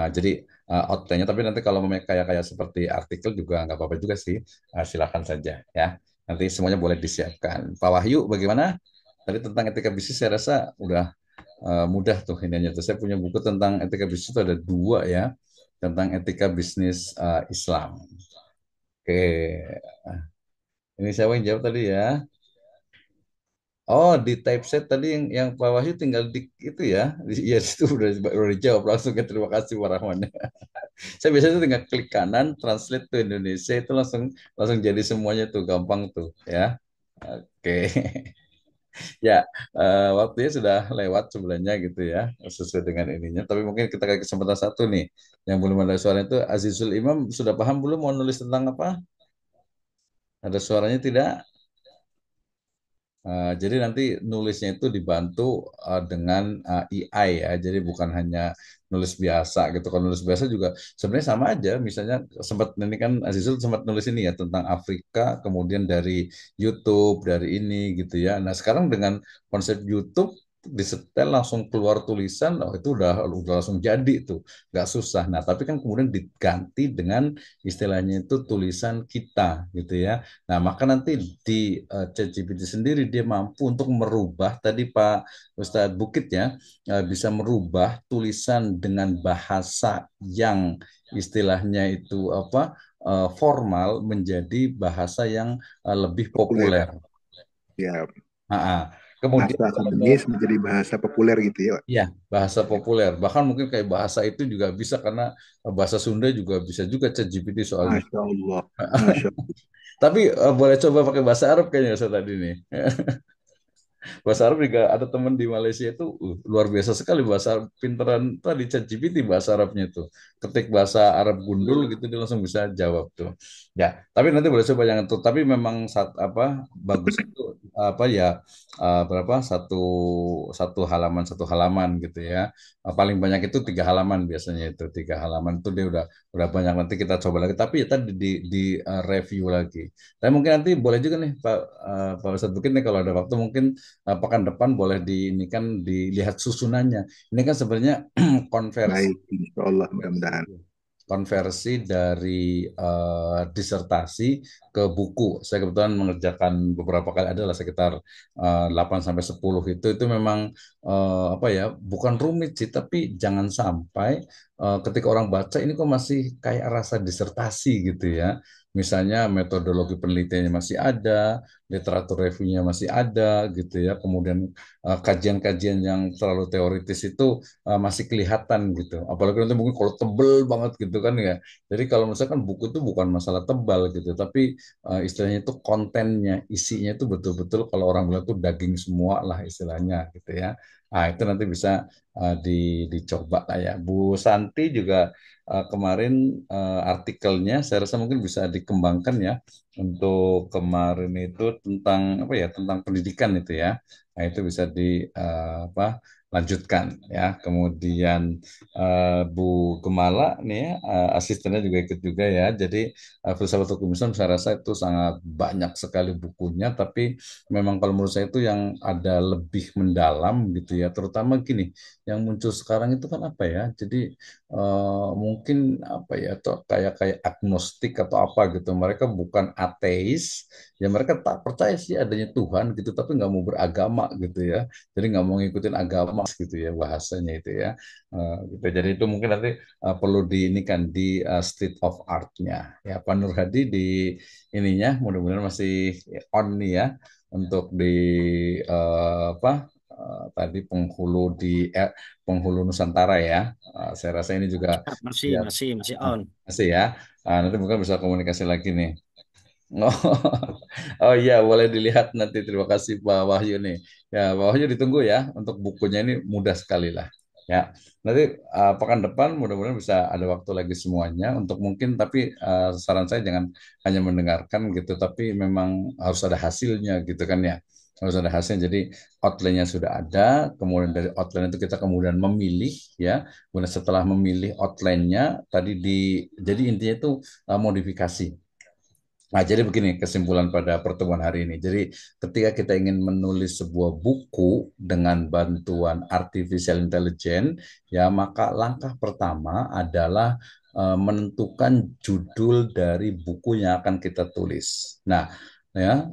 Jadi outline-nya tapi nanti kalau memang kayak kayak seperti artikel juga nggak apa-apa juga sih. Silakan saja ya. Nanti semuanya boleh disiapkan. Pak Wahyu bagaimana? Tadi tentang etika bisnis saya rasa udah mudah tuh ininya. Tuh saya punya buku tentang etika bisnis itu ada dua ya tentang etika bisnis Islam. Oke, ini saya yang jawab tadi ya. Oh, di typeset tadi yang Pak Wahyu tinggal di itu ya. Iya, itu udah dijawab langsung ya. Terima kasih Pak Rahman. Saya biasanya tuh tinggal klik kanan, translate to Indonesia itu langsung langsung jadi semuanya tuh gampang tuh ya. Oke. Ya, waktunya sudah lewat sebenarnya gitu ya, sesuai dengan ininya. Tapi mungkin kita kasih kesempatan satu nih, yang belum ada suara itu Azizul Imam sudah paham belum mau nulis tentang apa? Ada suaranya tidak? Jadi nanti nulisnya itu dibantu dengan AI ya, jadi bukan hanya nulis biasa gitu. Kalau nulis biasa juga sebenarnya sama aja. Misalnya sempat ini kan Azizul sempat nulis ini ya tentang Afrika, kemudian dari YouTube, dari ini gitu ya. Nah sekarang dengan konsep YouTube disetel langsung keluar tulisan, oh itu udah langsung jadi tuh, nggak susah. Nah tapi kan kemudian diganti dengan istilahnya itu tulisan kita gitu ya. Nah, maka nanti di ChatGPT sendiri dia mampu untuk merubah tadi Pak Ustadz Bukit ya, bisa merubah tulisan dengan bahasa yang istilahnya itu apa formal menjadi bahasa yang lebih Populer. populer. Ya, Ah, ah. Kemudian bahasa kalau akademis menjadi bahasa populer gitu ya, Pak. iya, bahasa populer. Bahkan mungkin kayak bahasa itu juga bisa karena bahasa Sunda juga bisa juga ChatGPT soalnya. Masya Allah. Masya Allah. Tapi boleh coba pakai bahasa Arab kayaknya Ustadz tadi nih. Bahasa Arab juga ada teman di Malaysia itu luar biasa sekali bahasa Arab, pinteran tadi ChatGPT bahasa Arabnya itu. Ketik bahasa Arab gundul gitu dia langsung bisa jawab tuh. Ya, tapi nanti boleh coba yang itu. Tapi memang apa bagus itu apa ya berapa satu halaman gitu ya. Paling banyak itu 3 halaman biasanya itu 3 halaman itu dia udah banyak nanti kita coba lagi. Tapi ya tadi di review lagi. Tapi mungkin nanti boleh juga nih Pak Ustadz Bukit nih kalau ada waktu mungkin pekan depan boleh di ini kan dilihat susunannya. Ini kan sebenarnya konversi Baik, insya Allah mudah-mudahan. konversi dari disertasi ke buku. Saya kebetulan mengerjakan beberapa kali adalah sekitar 8 sampai 10 itu memang apa ya, bukan rumit sih, tapi jangan sampai ketika orang baca ini kok masih kayak rasa disertasi gitu ya. Misalnya metodologi penelitiannya masih ada, literatur reviewnya masih ada gitu ya. Kemudian kajian-kajian yang terlalu teoritis itu masih kelihatan gitu. Apalagi nanti mungkin kalau tebel banget gitu kan ya. Jadi kalau misalkan buku itu bukan masalah tebal gitu, tapi istilahnya itu kontennya, isinya itu betul-betul kalau orang bilang itu daging semua lah istilahnya gitu ya. Nah, itu nanti bisa dicoba lah ya. Bu Santi juga kemarin artikelnya saya rasa mungkin bisa dikembangkan ya untuk kemarin itu tentang apa ya, tentang pendidikan itu ya. Nah, itu bisa di apa lanjutkan ya. Kemudian Bu Gemala nih ya, asistennya juga ikut juga ya. Jadi filsafat hukum Islam saya rasa itu sangat banyak sekali bukunya, tapi memang kalau menurut saya itu yang ada lebih mendalam gitu ya. Terutama gini, yang muncul sekarang itu kan apa ya? Jadi mungkin apa ya, atau kayak kayak agnostik atau apa gitu. Mereka bukan ateis, ya mereka tak percaya sih adanya Tuhan gitu, tapi nggak mau beragama gitu ya. Jadi nggak mau ngikutin agama gitu ya bahasanya itu ya. Gitu. Jadi itu mungkin nanti perlu di ini kan di state of art-nya. Ya Pak Nur Hadi di ininya mudah-mudahan masih on nih ya untuk di apa tadi penghulu Nusantara ya. Saya rasa ini juga Masih, ya masih on. masih ya. Nanti mungkin bisa komunikasi lagi nih. Oh, oh iya, boleh dilihat nanti. Terima kasih Pak Wahyu nih. Ya, Pak Wahyu ditunggu ya untuk bukunya ini mudah sekali lah. Ya, nanti pekan depan mudah-mudahan bisa ada waktu lagi semuanya untuk mungkin, tapi saran saya jangan hanya mendengarkan gitu, tapi memang harus ada hasilnya gitu kan ya. Harus ada hasilnya. Jadi outline-nya sudah ada, kemudian dari outline itu kita kemudian memilih ya. Kemudian setelah memilih outline-nya tadi jadi intinya itu modifikasi. Nah, jadi begini kesimpulan pada pertemuan hari ini. Jadi, ketika kita ingin menulis sebuah buku dengan bantuan artificial intelligence, ya maka langkah pertama adalah menentukan judul dari buku yang akan kita tulis. Nah, ya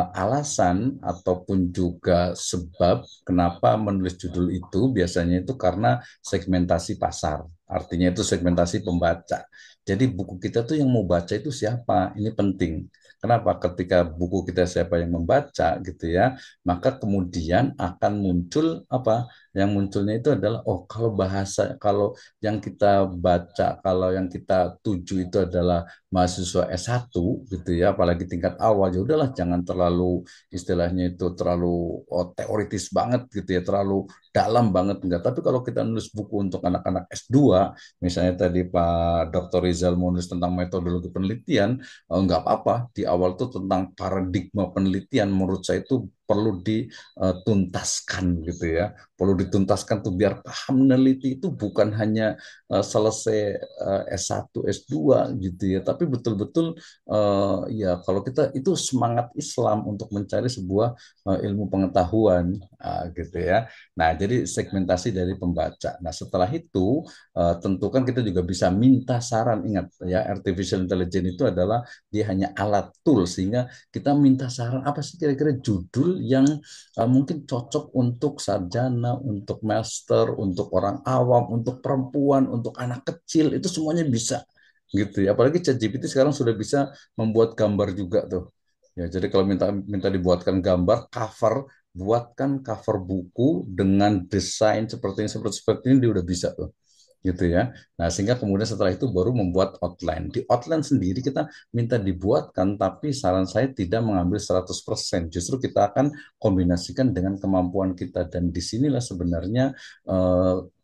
alasan ataupun juga sebab kenapa menulis judul itu biasanya itu karena segmentasi pasar. Artinya itu segmentasi pembaca. Jadi buku kita tuh yang mau baca itu siapa? Ini penting. Kenapa? Ketika buku kita siapa yang membaca gitu ya, maka kemudian akan muncul apa? Yang munculnya itu adalah oh kalau bahasa kalau yang kita baca, kalau yang kita tuju itu adalah mahasiswa S1 gitu ya, apalagi tingkat awal ya udahlah jangan terlalu istilahnya itu terlalu teoritis banget gitu ya, terlalu dalam banget enggak. Tapi kalau kita nulis buku untuk anak-anak S2, misalnya tadi Pak Dr. Rizal menulis tentang metodologi penelitian, nggak apa-apa. Di awal tuh tentang paradigma penelitian, menurut saya itu perlu dituntaskan gitu ya. Perlu dituntaskan tuh biar paham meneliti itu bukan hanya selesai S1, S2 gitu ya, tapi betul-betul ya kalau kita itu semangat Islam untuk mencari sebuah ilmu pengetahuan gitu ya. Nah, jadi segmentasi dari pembaca. Nah, setelah itu tentu kan kita juga bisa minta saran. Ingat ya, artificial intelligence itu adalah dia hanya alat tool sehingga kita minta saran apa sih kira-kira judul yang mungkin cocok untuk sarjana, untuk master, untuk orang awam, untuk perempuan, untuk anak kecil itu semuanya bisa gitu ya. Apalagi ChatGPT sekarang sudah bisa membuat gambar juga tuh. Ya, jadi kalau minta minta dibuatkan gambar cover, buatkan cover buku dengan desain seperti ini dia udah bisa tuh gitu ya. Nah, sehingga kemudian setelah itu baru membuat outline. Di outline sendiri kita minta dibuatkan, tapi saran saya tidak mengambil 100%. Justru kita akan kombinasikan dengan kemampuan kita. Dan disinilah sebenarnya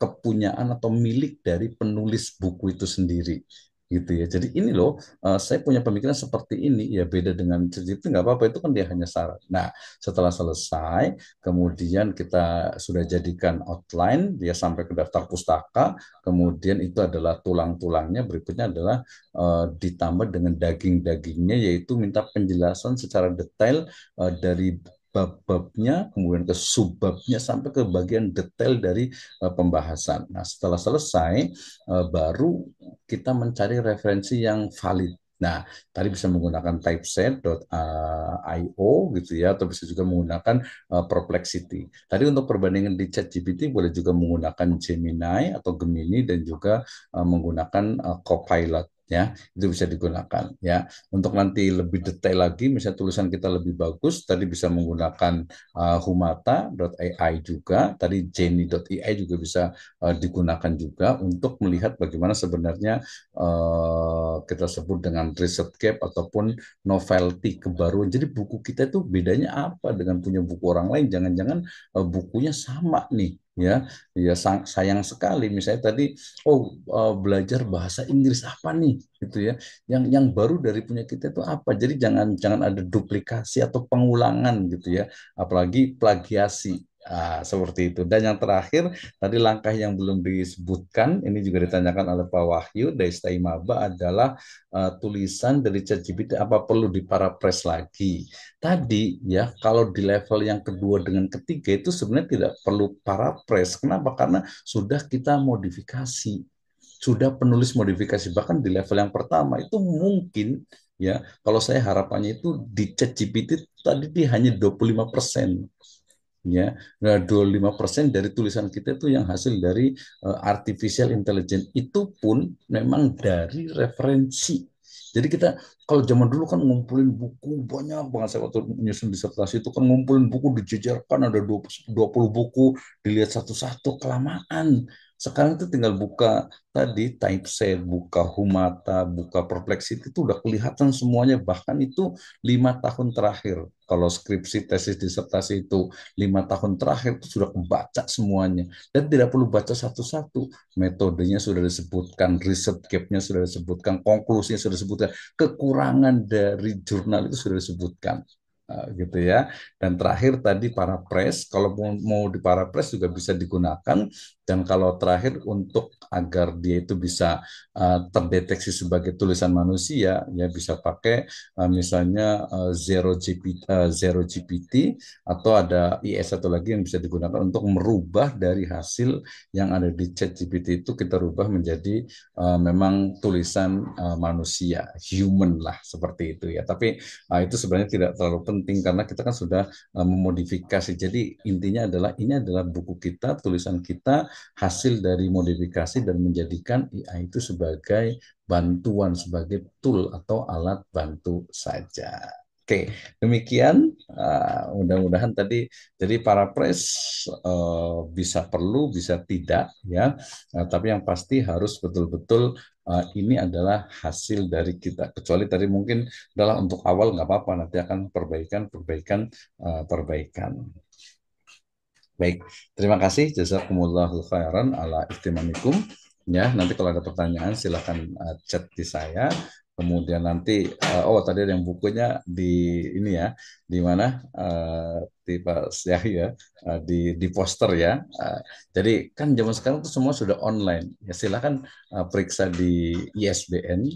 kepunyaan atau milik dari penulis buku itu sendiri. Gitu ya. Jadi ini loh, saya punya pemikiran seperti ini, ya beda dengan itu nggak apa-apa, itu kan dia hanya saran. Nah, setelah selesai, kemudian kita sudah jadikan outline, dia sampai ke daftar pustaka, kemudian itu adalah tulang-tulangnya, berikutnya adalah ditambah dengan daging-dagingnya, yaitu minta penjelasan secara detail dari bab-babnya, kemudian ke subbabnya, sampai ke bagian detail dari pembahasan. Nah, setelah selesai, baru kita mencari referensi yang valid. Nah, tadi bisa menggunakan typeset.io gitu ya, atau bisa juga menggunakan Perplexity. Tadi untuk perbandingan di ChatGPT boleh juga menggunakan Gemini atau Gemini dan juga menggunakan Copilot ya, itu bisa digunakan ya. Untuk nanti lebih detail lagi, misalnya tulisan kita lebih bagus, tadi bisa menggunakan humata.ai juga, tadi jenny.ai juga bisa digunakan juga untuk melihat bagaimana sebenarnya kita sebut dengan research gap ataupun novelty, kebaruan. Jadi buku kita itu bedanya apa dengan punya buku orang lain? Jangan-jangan bukunya sama nih. Ya, ya sayang sekali. Misalnya tadi, belajar bahasa Inggris apa nih, gitu ya. Yang baru dari punya kita itu apa? Jadi jangan ada duplikasi atau pengulangan gitu ya, apalagi plagiasi. Seperti itu. Dan yang terakhir, tadi langkah yang belum disebutkan, ini juga ditanyakan oleh Pak Wahyu dari Staimaba adalah tulisan dari ChatGPT apa perlu diparaphrase lagi. Tadi ya, kalau di level yang kedua dengan ketiga itu sebenarnya tidak perlu paraphrase. Kenapa? Karena sudah kita modifikasi, sudah penulis modifikasi. Bahkan di level yang pertama itu mungkin ya, kalau saya harapannya itu di ChatGPT tadi dia hanya 25%. Ya, nah 25% dari tulisan kita itu yang hasil dari artificial intelligence, itu pun memang dari referensi. Jadi kita kalau zaman dulu kan ngumpulin buku banyak banget, saya waktu menyusun disertasi itu kan ngumpulin buku dijejerkan ada 20 buku, dilihat satu-satu kelamaan. Sekarang itu tinggal buka tadi typeset, buka Humata, buka Perplexity itu udah kelihatan semuanya, bahkan itu 5 tahun terakhir. Kalau skripsi, tesis, disertasi itu 5 tahun terakhir itu sudah kebaca semuanya dan tidak perlu baca satu-satu. Metodenya sudah disebutkan, riset gap-nya sudah disebutkan, konklusinya sudah disebutkan, kekurangan dari jurnal itu sudah disebutkan. Gitu ya. Dan terakhir tadi paraphrase, kalau mau di paraphrase juga bisa digunakan. Dan kalau terakhir untuk agar dia itu bisa terdeteksi sebagai tulisan manusia, ya bisa pakai misalnya Zero GPT atau ada IS satu lagi yang bisa digunakan untuk merubah dari hasil yang ada di ChatGPT itu kita rubah menjadi memang tulisan manusia, human lah seperti itu ya. Tapi itu sebenarnya tidak terlalu penting karena kita kan sudah memodifikasi. Jadi intinya adalah ini adalah buku kita, tulisan kita, hasil dari modifikasi dan menjadikan AI itu sebagai bantuan, sebagai tool atau alat bantu saja. Oke, demikian. Mudah-mudahan tadi jadi paraphrase bisa perlu, bisa tidak ya. Tapi yang pasti harus betul-betul ini adalah hasil dari kita. Kecuali tadi mungkin adalah untuk awal nggak apa-apa, nanti akan perbaikan. Baik, terima kasih. Jazakumullahu khairan ala istimamikum. Ya, nanti kalau ada pertanyaan silakan chat di saya. Kemudian nanti, tadi ada yang bukunya di ini ya, di mana di Pak Yahya ya, di poster ya. Jadi kan zaman sekarang itu semua sudah online. Ya silakan periksa di ISBN,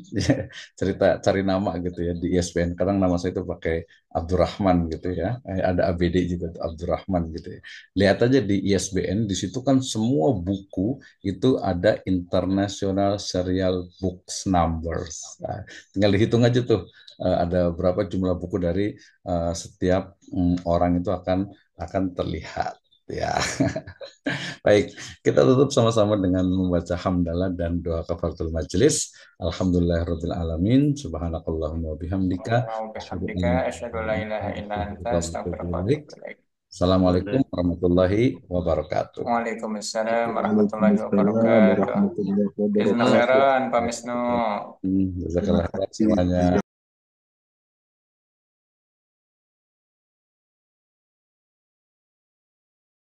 cari nama gitu ya di ISBN. Kadang nama saya itu pakai Abdurrahman gitu ya, ada ABD juga tuh, Abdurrahman gitu ya. Lihat aja di ISBN, di situ kan semua buku itu ada International Serial Books Numbers. Nah, tinggal dihitung aja tuh ada berapa jumlah buku dari setiap orang itu akan terlihat. Ya, baik. Kita tutup sama-sama dengan membaca hamdalah dan doa kafaratul majelis. Alhamdulillahirabbil alamin. Subhanakallahumma wa bihamdika. Asyhadu an la ilaha illa anta, astaghfiruka wa atubu ilaik. Assalamualaikum warahmatullahi wabarakatuh. Waalaikumsalam warahmatullahi wabarakatuh. Jazakallahu khairan Pak Misnu. Jazakallahu khairan semuanya.